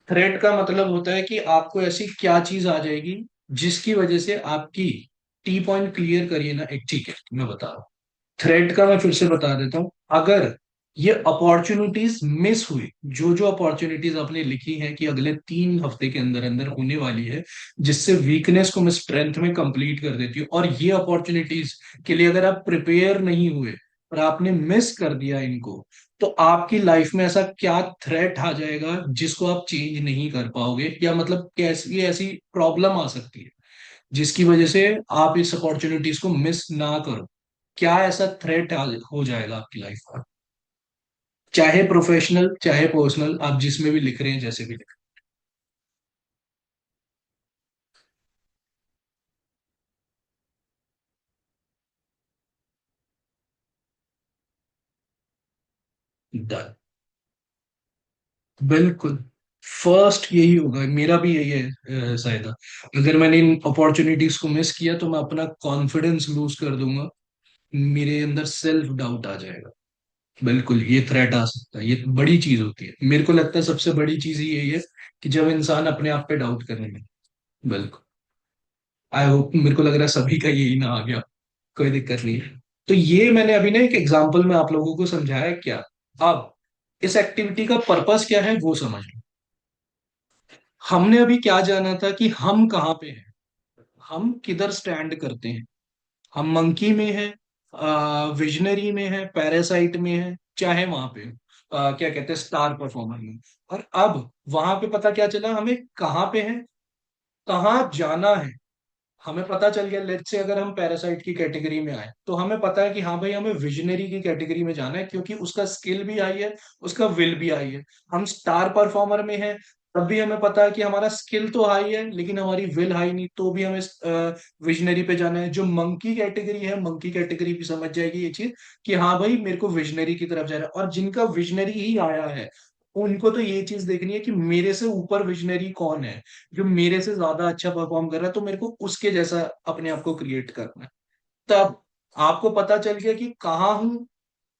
थ्रेट का मतलब होता है कि आपको ऐसी क्या चीज आ जाएगी जिसकी वजह से आपकी, टी पॉइंट क्लियर करिए ना एक, ठीक है मैं बता रहा हूँ। थ्रेड का मैं फिर से बता देता हूं। अगर ये अपॉर्चुनिटीज मिस हुई, जो जो अपॉर्चुनिटीज आपने लिखी हैं कि अगले 3 हफ्ते के अंदर अंदर होने वाली है, जिससे वीकनेस को मैं स्ट्रेंथ में कंप्लीट कर देती हूँ, और ये अपॉर्चुनिटीज के लिए अगर आप प्रिपेयर नहीं हुए और आपने मिस कर दिया इनको, तो आपकी लाइफ में ऐसा क्या थ्रेट आ जाएगा जिसको आप चेंज नहीं कर पाओगे, या मतलब कैसी ऐसी प्रॉब्लम आ सकती है जिसकी वजह से आप इस अपॉर्चुनिटीज को मिस ना करो? क्या ऐसा थ्रेट हो जाएगा आपकी लाइफ का? चाहे प्रोफेशनल चाहे पर्सनल, आप जिसमें भी लिख रहे हैं, जैसे भी लिख रहे हैं। डन। बिल्कुल। फर्स्ट यही होगा, मेरा भी यही है शायद। अगर मैंने इन अपॉर्चुनिटीज को मिस किया तो मैं अपना कॉन्फिडेंस लूज कर दूंगा, मेरे अंदर सेल्फ डाउट आ जाएगा। बिल्कुल, ये थ्रेट आ सकता है, ये बड़ी चीज होती है। मेरे को लगता है सबसे बड़ी चीज ही यही है कि जब इंसान अपने आप पे डाउट करने लगे। बिल्कुल। आई होप, मेरे को लग रहा है सभी का यही ना आ गया। कोई दिक्कत नहीं है। तो ये मैंने अभी ना एक एग्जांपल में आप लोगों को समझाया क्या। अब इस एक्टिविटी का पर्पस क्या है वो समझ लो। हमने अभी क्या जाना था कि हम कहाँ पे हैं, हम किधर स्टैंड करते हैं। हम मंकी में है, विजनरी में है, पैरासाइट में है, चाहे वहां पे क्या कहते हैं, स्टार परफॉर्मर में। और अब वहां पे पता क्या चला हमें, कहाँ पे है, कहाँ जाना है। हमें पता चल गया, लेट्स से अगर हम पैरासाइट की कैटेगरी में आए तो हमें पता है कि हाँ भाई हमें विजनरी की कैटेगरी में जाना है, क्योंकि उसका स्किल भी हाई है, उसका विल भी हाई है। हम स्टार परफॉर्मर में हैं, तब भी हमें पता है कि हमारा स्किल तो हाई है लेकिन हमारी विल हाई नहीं, तो भी हमें विजनरी पे जाना है। जो मंकी कैटेगरी है, मंकी कैटेगरी भी समझ जाएगी ये चीज कि हाँ भाई मेरे को विजनरी की तरफ जाना है। और जिनका विजनरी ही आया है उनको तो ये चीज देखनी है कि मेरे से ऊपर विजनरी कौन है, जो मेरे से ज्यादा अच्छा परफॉर्म कर रहा है, तो मेरे को उसके जैसा अपने आप को क्रिएट करना है। तब आपको पता चल गया कि कहाँ हूं,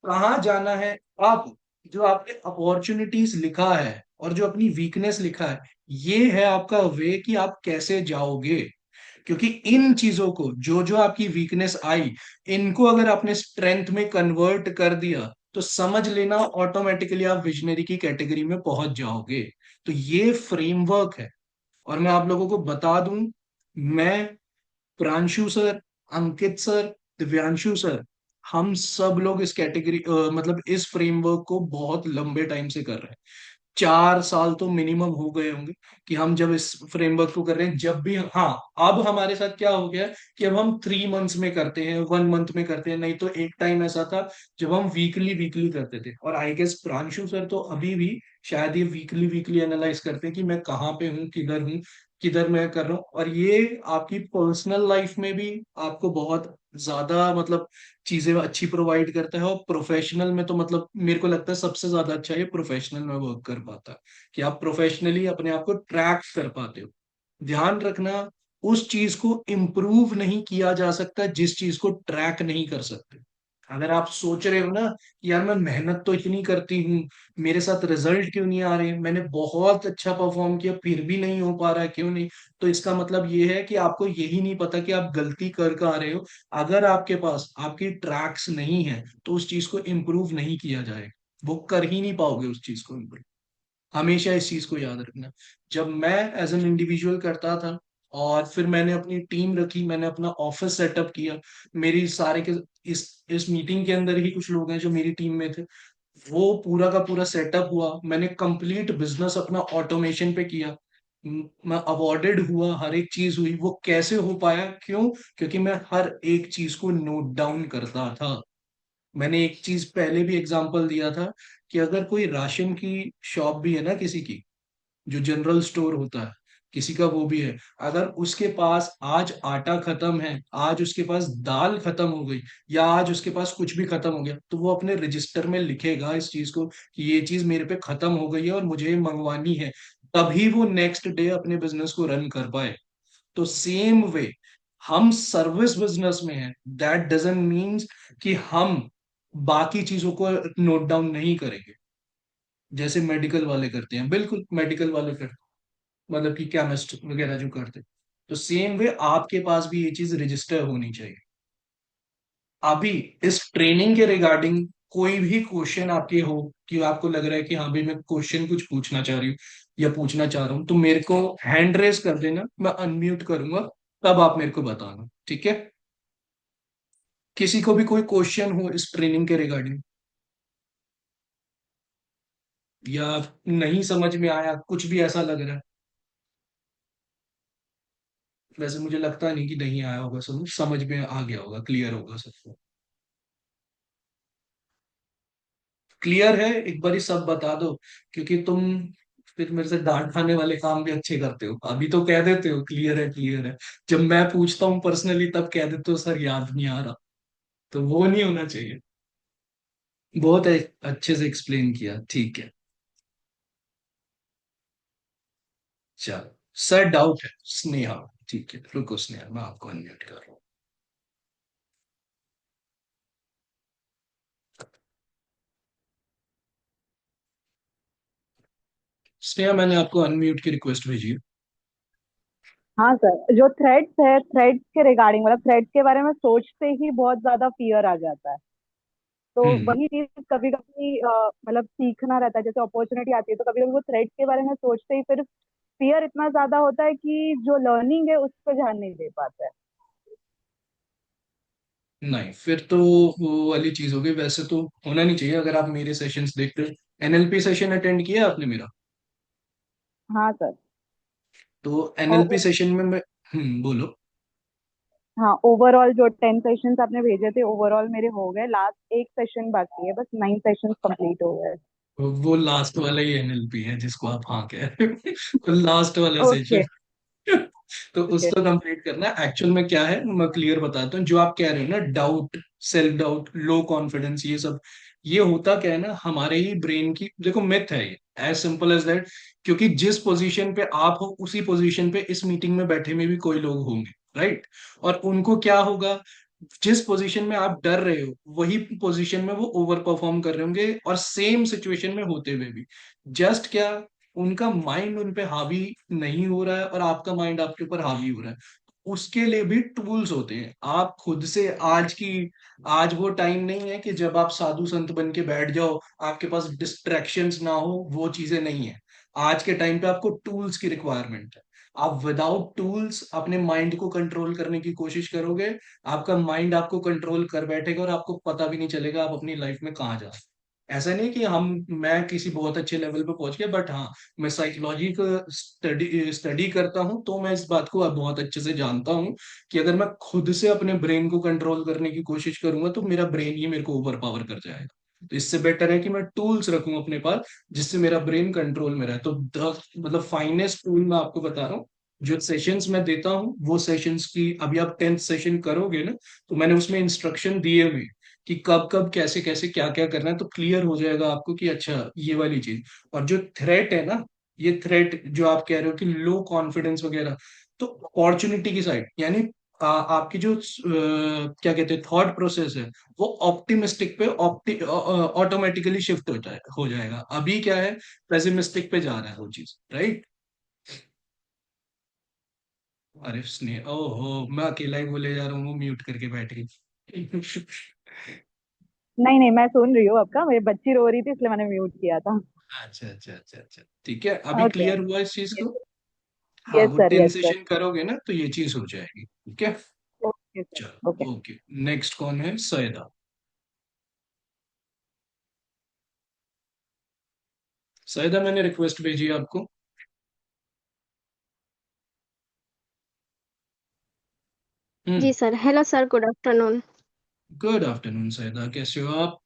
कहाँ जाना है। अब जो आपने अपॉर्चुनिटीज लिखा है और जो अपनी वीकनेस लिखा है, ये है आपका वे कि आप कैसे जाओगे। क्योंकि इन चीजों को, जो जो आपकी वीकनेस आई, इनको अगर आपने स्ट्रेंथ में कन्वर्ट कर दिया तो समझ लेना ऑटोमेटिकली आप विजनरी की कैटेगरी में पहुंच जाओगे। तो ये फ्रेमवर्क है। और मैं आप लोगों को बता दूं, मैं, प्रांशु सर, अंकित सर, दिव्यांशु सर, हम सब लोग इस कैटेगरी मतलब इस फ्रेमवर्क को बहुत लंबे टाइम से कर रहे हैं। 4 साल तो मिनिमम हो गए होंगे कि हम जब इस फ्रेमवर्क को कर रहे हैं। जब भी, हाँ, अब हमारे साथ क्या हो गया है कि अब हम 3 मंथ्स में करते हैं, 1 मंथ में करते हैं, नहीं तो एक टाइम ऐसा था जब हम वीकली वीकली करते थे। और आई गेस प्रांशु सर तो अभी भी शायद ये वीकली वीकली एनालाइज करते हैं कि मैं कहाँ पे हूँ, किधर हूँ, किधर मैं कर रहा हूँ। और ये आपकी पर्सनल लाइफ में भी आपको बहुत ज्यादा मतलब चीजें अच्छी प्रोवाइड करता है। और प्रोफेशनल में तो मतलब मेरे को लगता है सबसे ज्यादा अच्छा ये प्रोफेशनल में वर्क कर पाता है, कि आप प्रोफेशनली अपने आप को ट्रैक कर पाते हो। ध्यान रखना, उस चीज को इम्प्रूव नहीं किया जा सकता जिस चीज को ट्रैक नहीं कर सकते। अगर आप सोच रहे हो ना कि यार मैं मेहनत तो इतनी करती हूँ, मेरे साथ रिजल्ट क्यों नहीं आ रहे, मैंने बहुत अच्छा परफॉर्म किया फिर भी नहीं हो पा रहा है, क्यों नहीं, तो इसका मतलब ये है कि आपको यही नहीं पता कि आप गलती कर कहाँ रहे हो। अगर आपके पास आपकी ट्रैक्स नहीं है तो उस चीज को इम्प्रूव नहीं किया जाएगा, वो कर ही नहीं पाओगे उस चीज को इम्प्रूव। हमेशा इस चीज को याद रखना। जब मैं एज एन इंडिविजुअल करता था और फिर मैंने अपनी टीम रखी, मैंने अपना ऑफिस सेटअप किया, मेरी सारे के इस मीटिंग के अंदर ही कुछ लोग हैं जो मेरी टीम में थे, वो पूरा का पूरा सेटअप हुआ, मैंने कंप्लीट बिजनेस अपना ऑटोमेशन पे किया, मैं अवॉर्डेड हुआ, हर एक चीज हुई। वो कैसे हो पाया, क्यों? क्योंकि मैं हर एक चीज को नोट डाउन करता था। मैंने एक चीज पहले भी एग्जांपल दिया था कि अगर कोई राशन की शॉप भी है ना किसी की, जो जनरल स्टोर होता है किसी का, वो भी है, अगर उसके पास आज आटा खत्म है, आज उसके पास दाल खत्म हो गई, या आज उसके पास कुछ भी खत्म हो गया, तो वो अपने रजिस्टर में लिखेगा इस चीज को कि ये चीज मेरे पे खत्म हो गई है और मुझे ये मंगवानी है। तभी वो नेक्स्ट डे अपने बिजनेस को रन कर पाए। तो सेम वे हम सर्विस बिजनेस में हैं, दैट डजंट मीन्स कि हम बाकी चीजों को नोट डाउन नहीं करेंगे जैसे मेडिकल वाले करते हैं। बिल्कुल मेडिकल वाले करते हैं, मतलब कि केमिस्ट वगैरह जो करते हैं। तो सेम वे आपके पास भी ये चीज रजिस्टर होनी चाहिए। अभी इस ट्रेनिंग के रिगार्डिंग कोई भी क्वेश्चन आपके हो, कि आपको लग रहा है कि हाँ भाई मैं क्वेश्चन कुछ पूछना चाह रही हूँ या पूछना चाह रहा हूँ, तो मेरे को हैंड रेस कर देना, मैं अनम्यूट करूंगा, तब आप मेरे को बताना, ठीक है? किसी को भी कोई क्वेश्चन हो इस ट्रेनिंग के रिगार्डिंग, या नहीं समझ में आया, कुछ भी ऐसा लग रहा है। वैसे मुझे लगता नहीं कि नहीं आया होगा, समझ समझ में आ गया होगा, क्लियर होगा सबको। क्लियर है, एक बार सब बता दो, क्योंकि तुम फिर मेरे से डांट खाने वाले काम भी अच्छे करते हो। अभी तो कह देते हो क्लियर है क्लियर है, जब मैं पूछता हूँ पर्सनली तब कह देते हो सर याद नहीं आ रहा। तो वो नहीं होना चाहिए। बहुत अच्छे से एक्सप्लेन किया, ठीक है। चलो, सर डाउट है, स्नेहा। ठीक है, रुको स्नेहा, मैं आपको अनम्यूट कर रहा हूँ। स्नेहा, मैंने आपको अनम्यूट की रिक्वेस्ट भेजी है। हाँ सर, जो थ्रेड्स है, थ्रेड्स के रिगार्डिंग मतलब थ्रेड्स के बारे में सोचते ही बहुत ज्यादा फियर आ जाता है। तो हम्म। वही चीज कभी कभी मतलब सीखना रहता है। जैसे अपॉर्चुनिटी आती है तो कभी कभी वो थ्रेड्स के बारे में सोचते ही फिर फियर इतना ज्यादा होता है कि जो लर्निंग है उस पर ध्यान नहीं दे पाता है। नहीं, फिर तो वो वाली चीज होगी। वैसे तो होना नहीं चाहिए। अगर आप मेरे सेशंस देखते हैं, एनएलपी सेशन अटेंड किया आपने मेरा? हाँ सर। तो और एनएलपी सेशन में मैं, बोलो। हाँ, ओवरऑल जो 10 सेशंस आपने भेजे थे ओवरऑल मेरे हो गए, लास्ट एक सेशन बाकी है, बस 9 सेशंस कंप्लीट हो गए। वो लास्ट वाला ही एनएलपी है जिसको आप हाँ कह रहे हो। वो लास्ट वाला ओके। सेशन। तो ओके। उसको कंप्लीट करना है। एक्चुअल में क्या है मैं क्लियर बताता हूँ, जो आप कह रहे हो ना, doubt, self doubt, low confidence, ये सब, ये होता क्या है ना, हमारे ही ब्रेन की, देखो मिथ है ये, एज सिंपल एज दैट। क्योंकि जिस पोजीशन पे आप हो उसी पोजीशन पे इस मीटिंग में बैठे में भी कोई लोग होंगे, राइट? और उनको क्या होगा, जिस पोजीशन में आप डर रहे हो वही पोजीशन में वो ओवर परफॉर्म कर रहे होंगे, और सेम सिचुएशन में होते हुए भी। जस्ट क्या, उनका माइंड उन पे हावी नहीं हो रहा है और आपका माइंड आपके ऊपर हावी हो रहा है। उसके लिए भी टूल्स होते हैं। आप खुद से आज वो टाइम नहीं है कि जब आप साधु संत बन के बैठ जाओ, आपके पास डिस्ट्रैक्शंस ना हो, वो चीजें नहीं है। आज के टाइम पे आपको टूल्स की रिक्वायरमेंट है। आप विदाउट टूल्स अपने माइंड को कंट्रोल करने की कोशिश करोगे, आपका माइंड आपको कंट्रोल कर बैठेगा और आपको पता भी नहीं चलेगा आप अपनी लाइफ में कहाँ जा रहे हो। ऐसा नहीं कि मैं किसी बहुत अच्छे लेवल पे पहुंच गया, बट हाँ, मैं साइकोलॉजी का स्टडी स्टडी करता हूँ, तो मैं इस बात को अब बहुत अच्छे से जानता हूँ कि अगर मैं खुद से अपने ब्रेन को कंट्रोल करने की कोशिश करूंगा तो मेरा ब्रेन ही मेरे को ओवर पावर कर जाएगा। तो इससे बेटर है कि मैं टूल्स रखूं अपने पास जिससे मेरा ब्रेन कंट्रोल में रहे। तो मतलब फाइनेस्ट टूल मैं आपको बता रहा हूँ, जो सेशंस मैं देता हूँ वो सेशंस की, अभी आप 10th सेशन करोगे ना, तो मैंने उसमें इंस्ट्रक्शन दिए हुए हैं कि कब कब कैसे कैसे क्या क्या करना है, तो क्लियर हो जाएगा आपको कि अच्छा ये वाली चीज। और जो थ्रेट है ना, ये थ्रेट जो आप कह रहे हो कि लो कॉन्फिडेंस वगैरह, तो अपॉर्चुनिटी की साइड, यानी आपकी जो क्या कहते हैं थॉट प्रोसेस है, वो ऑप्टिमिस्टिक पे ऑटोमेटिकली शिफ्ट हो जाएगा। अभी क्या है, पेसिमिस्टिक पे जा रहा है वो चीज, राइट? अरे स्नेह, ओहो, मैं अकेला ही बोले जा रहा हूँ, वो म्यूट करके बैठ गई। नहीं नहीं, मैं सुन रही हूँ आपका, मेरी बच्ची रो रही थी इसलिए मैंने म्यूट किया था। अच्छा अच्छा अच्छा अच्छा, ठीक है, अभी ओके। क्लियर हुआ इस चीज यस। को। हाँ, यस वो सर, 10 यस सर। सेशन करोगे ना तो ये चीज हो जाएगी, ठीक है। Okay sir, okay. चलो ओके। नेक्स्ट कौन है? सैदा। सैदा, मैंने रिक्वेस्ट भेजी है आपको। हम्म। जी sir. Hello sir, good afternoon. Good afternoon Saida, कैसे हो आप?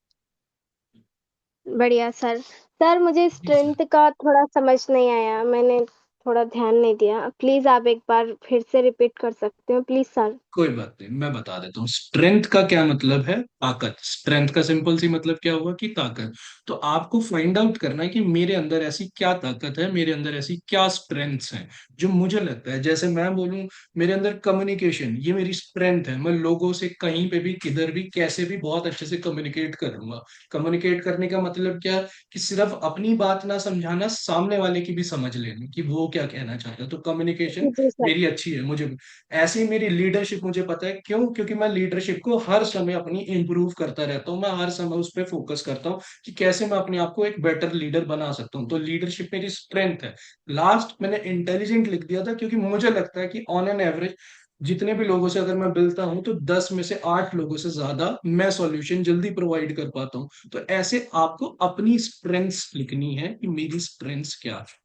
बढ़िया सर। सर मुझे जी सर। स्ट्रेंथ का थोड़ा समझ नहीं आया, मैंने थोड़ा ध्यान नहीं दिया। प्लीज आप एक बार फिर से रिपीट कर सकते हो प्लीज सर। कोई बात नहीं, मैं बता देता हूँ। स्ट्रेंथ का क्या मतलब है? ताकत। स्ट्रेंथ का सिंपल सी मतलब क्या हुआ कि ताकत। तो आपको फाइंड आउट करना है कि मेरे अंदर ऐसी क्या ताकत है, मेरे अंदर ऐसी क्या स्ट्रेंथ्स हैं जो मुझे लगता है, जैसे मैं बोलूं, मेरे अंदर कम्युनिकेशन, ये मेरी स्ट्रेंथ है। मैं लोगों से कहीं पे भी, किधर भी, कैसे भी बहुत अच्छे से कम्युनिकेट कर लूंगा। कम्युनिकेट करने का मतलब क्या, कि सिर्फ अपनी बात ना समझाना, सामने वाले की भी समझ लेना कि वो क्या कहना चाहता है। तो कम्युनिकेशन जी जी सर। मेरी अच्छी है, मुझे ऐसे ही। मेरी लीडरशिप मुझे पता है, क्यों? क्योंकि मैं लीडरशिप को हर समय अपनी इंप्रूव करता रहता हूँ, मैं हर समय उस पर फोकस करता हूँ कि कैसे मैं अपने आप को एक बेटर लीडर बना सकता हूँ। तो लीडरशिप मेरी स्ट्रेंथ है। लास्ट मैंने इंटेलिजेंट लिख दिया था, क्योंकि मुझे लगता है कि ऑन एन एवरेज जितने भी लोगों से अगर मैं मिलता हूं तो 10 में से 8 लोगों से ज्यादा मैं सॉल्यूशन जल्दी प्रोवाइड कर पाता हूँ। तो ऐसे आपको अपनी स्ट्रेंथ्स लिखनी है कि मेरी स्ट्रेंथ्स क्या है।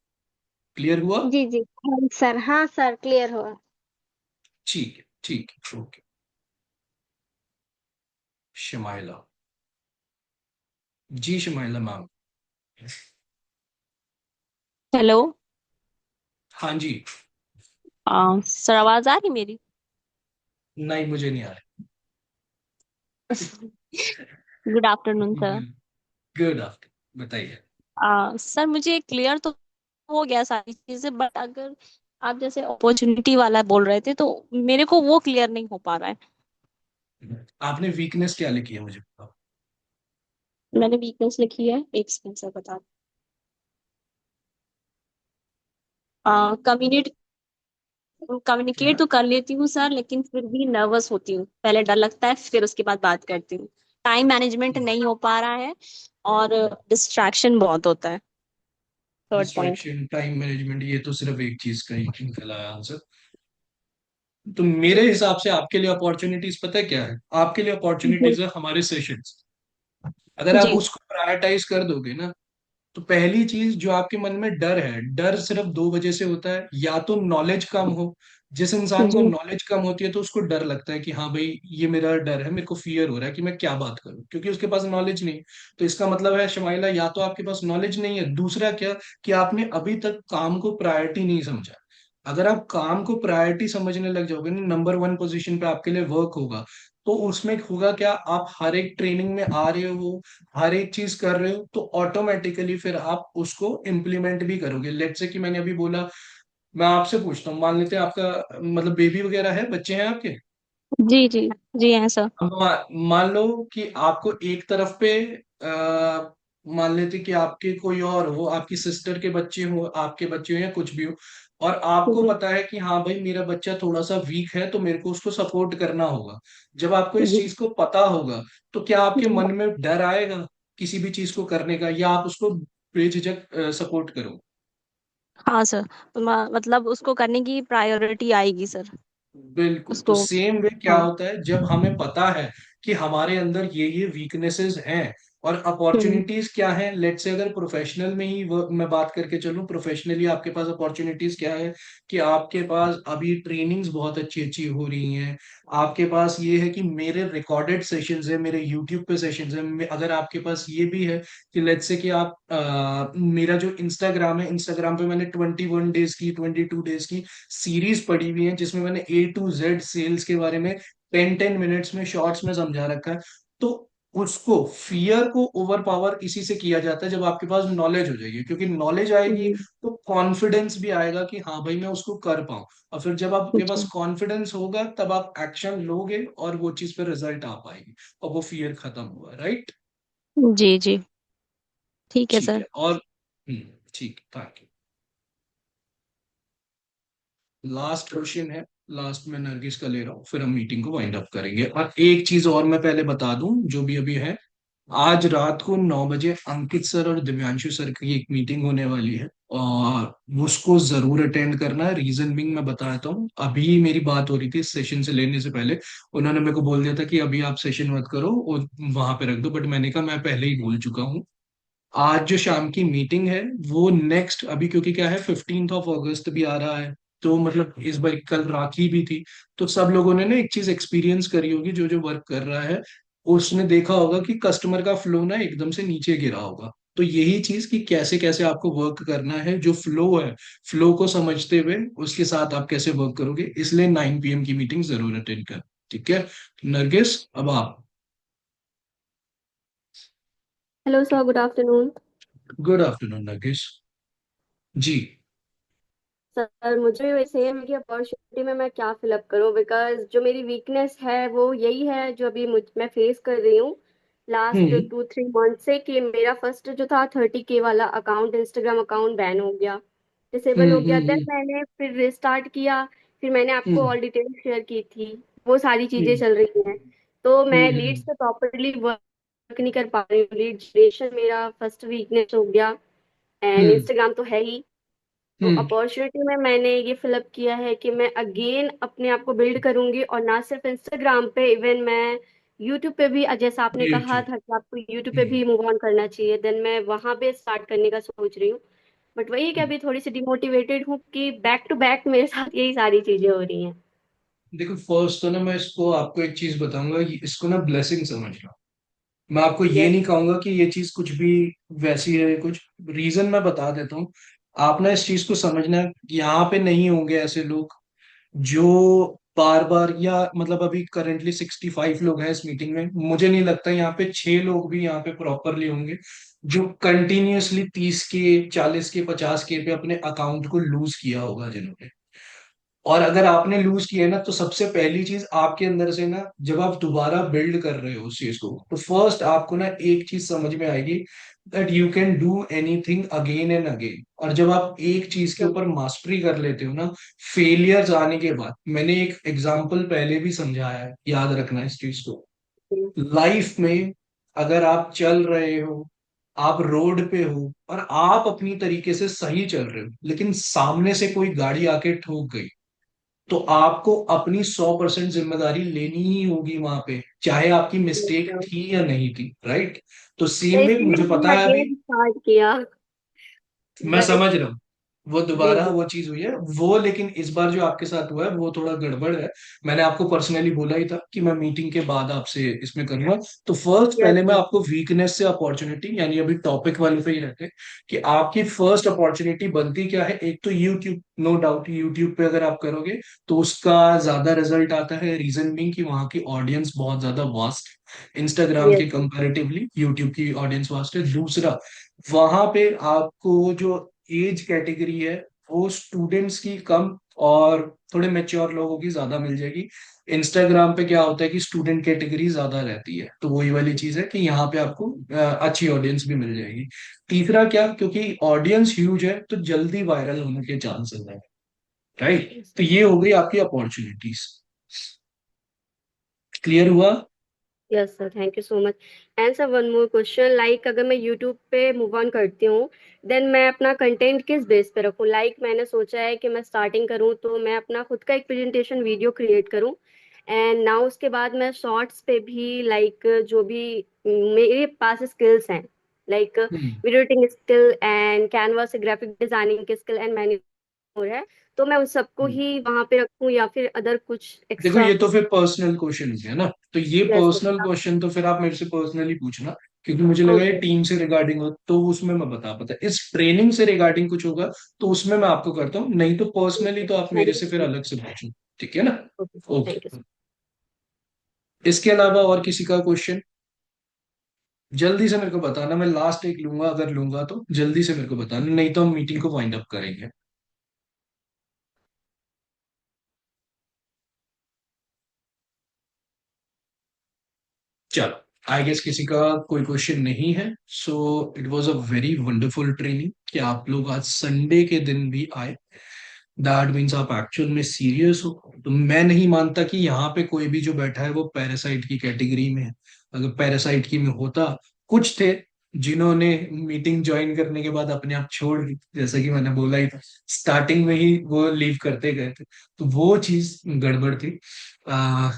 क्लियर हुआ? जी जी हाँ सर, हाँ सर, क्लियर हुआ। ठीक है, ठीक है, ओके। शमाइला। जी शमाइला मैम। हेलो। हाँ जी। सर आवाज आ रही मेरी? नहीं, मुझे नहीं आ गुड आफ्टरनून सर। रही। गुड आफ्टर, बताइए। सर मुझे क्लियर तो हो गया सारी चीजें, बट अगर आप जैसे अपॉर्चुनिटी वाला बोल रहे थे तो मेरे को वो क्लियर नहीं हो पा रहा है। आपने वीकनेस क्या लिखी है मुझे बताओ। मैंने वीकनेस लिखी है, एक सेकंड सर बता। कम्युनिकेट कम्युनिकेट क्या? तो कर लेती हूँ सर, लेकिन फिर भी नर्वस होती हूँ। पहले डर लगता है, फिर उसके बाद बात करती हूँ। टाइम मैनेजमेंट नहीं हो पा रहा है, और डिस्ट्रैक्शन बहुत होता है। Third point. Distraction, time management, ये तो सिर्फ एक चीज का ही निकला है आंसर। तो मेरे हिसाब से आपके लिए अपॉर्चुनिटीज पता है क्या है? आपके लिए जी अपॉर्चुनिटीज है हमारे सेशंस। अगर आप जी उसको प्रायोरिटाइज कर दोगे ना, तो पहली चीज जो आपके मन में डर है, डर सिर्फ दो वजह से होता है। या तो नॉलेज कम हो, जिस इंसान को जी। नॉलेज कम होती है तो उसको डर लगता है कि हाँ भाई ये मेरा डर है, मेरे को फियर हो रहा है कि मैं क्या बात करूं, क्योंकि उसके पास नॉलेज नहीं। तो इसका मतलब है शमाइला, या तो आपके पास नॉलेज नहीं है, दूसरा क्या, कि आपने अभी तक काम को प्रायोरिटी नहीं समझा। अगर आप काम को प्रायोरिटी समझने लग जाओगे ना, नंबर वन पोजीशन पे आपके लिए वर्क होगा। तो उसमें होगा क्या, आप हर एक ट्रेनिंग में आ रहे हो, हर एक चीज कर रहे हो, तो ऑटोमेटिकली फिर आप उसको इम्प्लीमेंट भी करोगे। लेट्स से कि मैंने अभी बोला, मैं आपसे पूछता हूँ, मान लेते हैं आपका मतलब बेबी वगैरह है, बच्चे हैं आपके। जी जी। जी हैं सर। अब मान लो कि आपको एक तरफ पे मान लेते कि आपके कोई और हो, आपकी सिस्टर के बच्चे हो, आपके बच्चे हो, या कुछ भी हो, और आपको जी पता है कि हाँ भाई मेरा बच्चा थोड़ा सा वीक है, तो मेरे को उसको सपोर्ट करना होगा। जब आपको इस जी चीज को पता होगा, तो क्या आपके जी। मन में डर आएगा किसी भी चीज को करने का, या आप उसको बेझिझक सपोर्ट करो? हाँ सर, तो मतलब उसको करने की प्रायोरिटी आएगी सर। बिल्कुल। तो उसको। सेम वे क्या हाँ। होता है, जब हमें पता है कि हमारे अंदर ये वीकनेसेस हैं और हम्म। अपॉर्चुनिटीज क्या हैं। लेट्स से अगर प्रोफेशनल में ही मैं बात करके चलूं, प्रोफेशनली आपके पास अपॉर्चुनिटीज क्या है, कि आपके पास अभी ट्रेनिंग्स बहुत अच्छी अच्छी हो रही हैं। आपके पास ये है कि मेरे रिकॉर्डेड सेशंस है, मेरे यूट्यूब पे सेशंस है। अगर आपके पास ये भी है कि लेट्स से कि आप मेरा जो इंस्टाग्राम है, इंस्टाग्राम पे मैंने 21 डेज की, 22 डेज की सीरीज पड़ी हुई है, जिसमें मैंने A to Z सेल्स के बारे में 10-10 मिनट्स में शॉर्ट्स में समझा रखा है। तो उसको, फियर को ओवर पावर इसी से किया जाता है, जब आपके पास नॉलेज हो जाएगी। क्योंकि नॉलेज आएगी जी तो कॉन्फिडेंस भी आएगा कि हाँ भाई मैं उसको कर पाऊं। और फिर जब आपके पास जी। कॉन्फिडेंस होगा, तब आप एक्शन लोगे और वो चीज पे रिजल्ट आ पाएगी, और वो फियर खत्म हुआ, राइट? जी जी। ठीक है ठीक सर। है। और ठीक, थैंक यू। लास्ट क्वेश्चन है, लास्ट में नरगिस का ले रहा हूँ, फिर हम मीटिंग को वाइंड अप करेंगे। और एक चीज और मैं पहले बता दूं, जो भी अभी है, आज रात को 9 बजे अंकित सर और दिव्यांशु सर की एक मीटिंग होने वाली है, और उसको जरूर अटेंड करना है। रीजन बिंग मैं बताता हूँ। अभी मेरी बात हो रही थी सेशन से लेने से पहले, उन्होंने मेरे को बोल दिया था कि अभी आप सेशन मत करो और वहां पे रख दो, बट मैंने कहा मैं पहले ही बोल चुका हूँ। आज जो शाम की मीटिंग है वो नेक्स्ट, अभी क्योंकि क्या है, 15 अगस्त भी आ रहा है, तो मतलब इस बार कल राखी भी थी, तो सब लोगों ने ना एक चीज एक्सपीरियंस करी होगी, जो जो वर्क कर रहा है उसने देखा होगा कि कस्टमर का फ्लो ना एकदम से नीचे गिरा होगा। तो यही चीज कि कैसे कैसे आपको वर्क करना है, जो फ्लो है, फ्लो को समझते हुए उसके साथ आप कैसे वर्क करोगे, इसलिए 9 PM की मीटिंग जरूर अटेंड कर। ठीक है नरगिस, अब आप। Hello sir, good afternoon. Good afternoon Nargis. जी। सर मुझे वैसे है कि अपॉर्चुनिटी में मैं क्या फिलअप करूं, बिकॉज जो मेरी वीकनेस है वो यही है जो अभी मैं फेस कर रही हूँ लास्ट हम्म 2-3 मंथ से, कि मेरा फर्स्ट जो था 30K वाला अकाउंट, इंस्टाग्राम अकाउंट बैन हो गया, डिसेबल हो गया। देन हम्म। मैंने फिर रिस्टार्ट किया, फिर मैंने आपको हम्म ऑल डिटेल्स शेयर की थी, वो सारी चीजें हम्म चल रही हैं। तो मैं लीड्स हम्म पे प्रॉपरली वर्क नहीं कर पा रही हूँ, लीड जनरेशन मेरा फर्स्ट वीकनेस हो गया, एंड हम्म इंस्टाग्राम तो है ही। तो हम्म। अपॉर्चुनिटी में मैंने ये फिलअप किया है कि मैं अगेन अपने आप को बिल्ड करूंगी, और ना सिर्फ इंस्टाग्राम पे, इवन मैं यूट्यूब पे भी, जैसा आपने कहा YouTube। था कि आपको यूट्यूब पे हम्म। भी मूव ऑन करना चाहिए, देन मैं वहां पे स्टार्ट करने का सोच रही हूँ। बट वही कि हम्म। अभी थोड़ी सी डिमोटिवेटेड हूँ कि बैक टू बैक मेरे साथ यही सारी चीजें हो रही हैं। देखो फर्स्ट तो ना मैं इसको आपको एक चीज बताऊंगा, इसको ना ब्लेसिंग समझना। मैं आपको ये यस। नहीं कहूंगा कि ये चीज कुछ भी वैसी है कुछ। रीजन मैं बता देता हूँ। आप ना इस चीज को समझना, यहाँ पे नहीं होंगे ऐसे लोग जो बार बार, या मतलब अभी करंटली 65 लोग हैं इस मीटिंग में, मुझे नहीं लगता यहाँ पे 6 लोग भी यहाँ पे प्रॉपरली होंगे जो कंटिन्यूअसली 30K, 40K, 50K पे अपने अकाउंट को लूज किया होगा जिन्होंने। और अगर आपने लूज किया है ना, तो सबसे पहली चीज आपके अंदर से ना, जब आप दोबारा बिल्ड कर रहे हो उस चीज को, तो फर्स्ट आपको ना एक चीज समझ में आएगी, that you can do anything again and again. और जब आप एक चीज के ऊपर मास्टरी कर लेते हो ना, फेलियर्स आने के बाद, मैंने एक एग्जाम्पल पहले भी समझाया है, याद रखना इस चीज को। लाइफ में अगर आप चल रहे हो, आप रोड पे हो और आप अपनी तरीके से सही चल रहे हो, लेकिन सामने से कोई गाड़ी आके ठोक गई, तो आपको अपनी 100% जिम्मेदारी लेनी ही होगी वहां पे, चाहे आपकी मिस्टेक थी या नहीं थी, राइट? तो तो सेम वे इसलिए मुझे मैंने पता है अभी। अगेन स्टार्ट किया। मैं बट समझ रहा हूँ, वो जी दोबारा जी। वो चीज हुई है वो, लेकिन इस बार जो आपके साथ हुआ है वो थोड़ा गड़बड़ है। मैंने आपको पर्सनली बोला ही था कि मैं मीटिंग के बाद आपसे इसमें करूंगा। तो फर्स्ट यस पहले मैं सर। आपको वीकनेस से अपॉर्चुनिटी, यानी अभी टॉपिक वाले पे ही रहते हैं, कि आपकी फर्स्ट अपॉर्चुनिटी बनती क्या है। एक तो यूट्यूब, नो डाउट यूट्यूब पे अगर आप करोगे तो उसका ज्यादा रिजल्ट आता है, रीजन बीइंग कि वहाँ की ऑडियंस बहुत ज्यादा वास्ट, इंस्टाग्राम यस के सर। कंपैरेटिवली यूट्यूब की ऑडियंस वास्ट है। दूसरा, वहां पे आपको जो एज कैटेगरी है वो स्टूडेंट्स की कम और थोड़े मेच्योर लोगों की ज्यादा मिल जाएगी। इंस्टाग्राम पे क्या होता है कि स्टूडेंट कैटेगरी ज्यादा रहती है, तो वही वाली चीज है कि यहाँ पे आपको अच्छी ऑडियंस भी मिल जाएगी। तीसरा क्या, क्योंकि ऑडियंस ह्यूज है तो जल्दी वायरल होने के चांसेस है, राइट। यस तो सर। ये हो गई आपकी अपॉर्चुनिटीज। क्लियर हुआ? Yes sir, thank you so much. And sir one more question, like अगर मैं यूट्यूब पे मूव ऑन करती हूँ, देन मैं अपना कंटेंट किस बेस पे रखूँ? लाइक मैंने सोचा है कि मैं स्टार्टिंग करूँ तो मैं अपना खुद का एक प्रेजेंटेशन वीडियो क्रिएट करूँ, एंड नाउ उसके बाद मैं शॉर्ट्स पे भी लाइक जो भी मेरे पास स्किल्स हैं, like hmm. Video editing skill and canvas graphic designing की स्किल एंड मैनी मोर है, तो मैं उन सबको ही वहां पे रखूँ या फिर अदर कुछ देखो एक्स्ट्रा? ये तो फिर पर्सनल क्वेश्चन हो गया ना, तो ये यस पर्सनल सर। क्वेश्चन तो फिर आप मेरे से पर्सनली पूछना, क्योंकि मुझे लगा ये ओके। टीम से रिगार्डिंग हो तो उसमें मैं बता पाता। इस ट्रेनिंग से रिगार्डिंग कुछ होगा तो उसमें मैं आपको करता हूँ, नहीं तो पर्सनली तो आप थैंक मेरे से फिर यू। अलग से पूछो। ठीक है ना? Okay, thank you. ओके। इसके अलावा और किसी का क्वेश्चन जल्दी से मेरे को बताना, मैं लास्ट एक लूंगा, अगर लूंगा तो जल्दी से मेरे को बताना, नहीं तो हम मीटिंग को वाइंड अप करेंगे। चलो, आई गेस किसी का कोई क्वेश्चन नहीं है। So it was a very wonderful training कि आप लोग आज संडे के दिन भी आए। दैट मीन्स आप एक्चुअल में सीरियस हो। तो मैं नहीं मानता कि यहाँ पे कोई भी जो बैठा है वो पैरासाइट की कैटेगरी में है। अगर पैरासाइट की में होता, कुछ थे जिन्होंने मीटिंग ज्वाइन करने के बाद अपने आप छोड़ दी, जैसा कि मैंने बोला ही था, स्टार्टिंग में ही वो लीव करते गए थे, तो वो चीज गड़बड़ थी।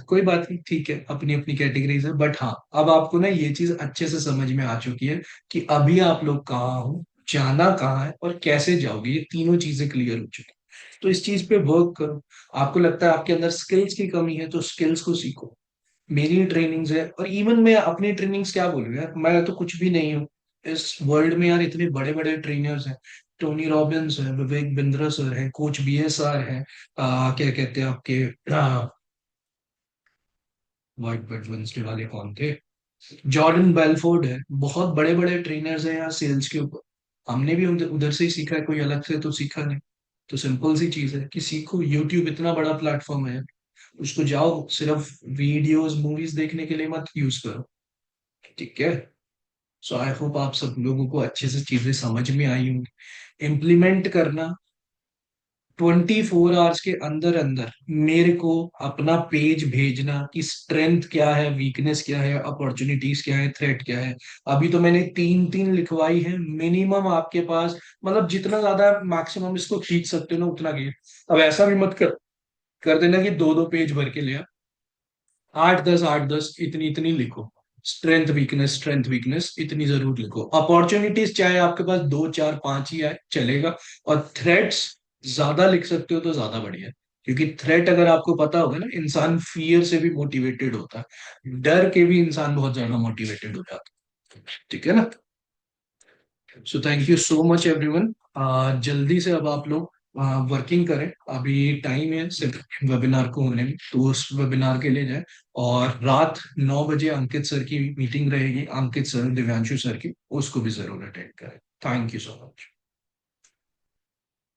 कोई बात नहीं, ठीक है, अपनी अपनी कैटेगरीज है। बट हाँ, अब आपको ना ये चीज अच्छे से समझ में आ चुकी है कि अभी आप लोग कहाँ हो, जाना कहाँ है और कैसे जाओगे, ये तीनों चीजें क्लियर हो चुकी हैं। तो इस चीज पे वर्क करो। आपको लगता है आपके अंदर स्किल्स की कमी है तो स्किल्स को सीखो। मेरी ट्रेनिंग्स है, और इवन मैं अपनी ट्रेनिंग्स क्या बोलूं यार, मैं तो कुछ भी नहीं हूँ इस वर्ल्ड में यार। इतने बड़े बड़े ट्रेनर्स हैं, टोनी रॉबिन्स है, विवेक बिंद्रा सर है, कोच बीएसआर है, क्या कहते हैं आपके व्हाइट बेल्ट वेंसडे वाले कौन थे, जॉर्डन बेलफोर्ड है, बहुत बड़े बड़े ट्रेनर्स हैं यार सेल्स के ऊपर। हमने भी उधर उधर से ही सीखा है, कोई अलग से तो सीखा नहीं। तो सिंपल सी चीज है कि सीखो, यूट्यूब इतना बड़ा प्लेटफॉर्म है, उसको जाओ, सिर्फ वीडियोस मूवीज देखने के लिए मत यूज करो। ठीक है? सो आई होप आप सब लोगों को अच्छे से चीजें समझ में आई होंगी। इम्प्लीमेंट करना 24 आवर्स के अंदर अंदर मेरे को अपना पेज भेजना कि स्ट्रेंथ क्या है, वीकनेस क्या है, अपॉर्चुनिटीज क्या है, थ्रेट क्या है। अभी तो मैंने तीन तीन लिखवाई है मिनिमम आपके पास, मतलब जितना ज्यादा मैक्सिमम इसको खींच सकते हो ना उतना खींच। अब ऐसा भी मत कर देना कि दो दो पेज भर के लिया, 8-10 इतनी इतनी लिखो। स्ट्रेंथ वीकनेस इतनी जरूर लिखो। अपॉर्चुनिटीज चाहे आपके पास दो चार पांच ही आए चलेगा, और थ्रेट्स ज्यादा लिख सकते हो तो ज्यादा बढ़िया है। क्योंकि थ्रेट अगर आपको पता होगा ना, इंसान फियर से भी मोटिवेटेड होता है, डर के भी इंसान बहुत ज्यादा मोटिवेटेड हो जाता है। ठीक है ना? So thank you so much everyone. जल्दी से अब आप लोग वर्किंग करें, अभी टाइम है सिर्फ वेबिनार को होने में, तो उस वेबिनार के लिए जाए। और रात 9 बजे अंकित सर की मीटिंग रहेगी, अंकित सर दिव्यांशु सर की, उसको भी जरूर अटेंड करें। Thank you so much.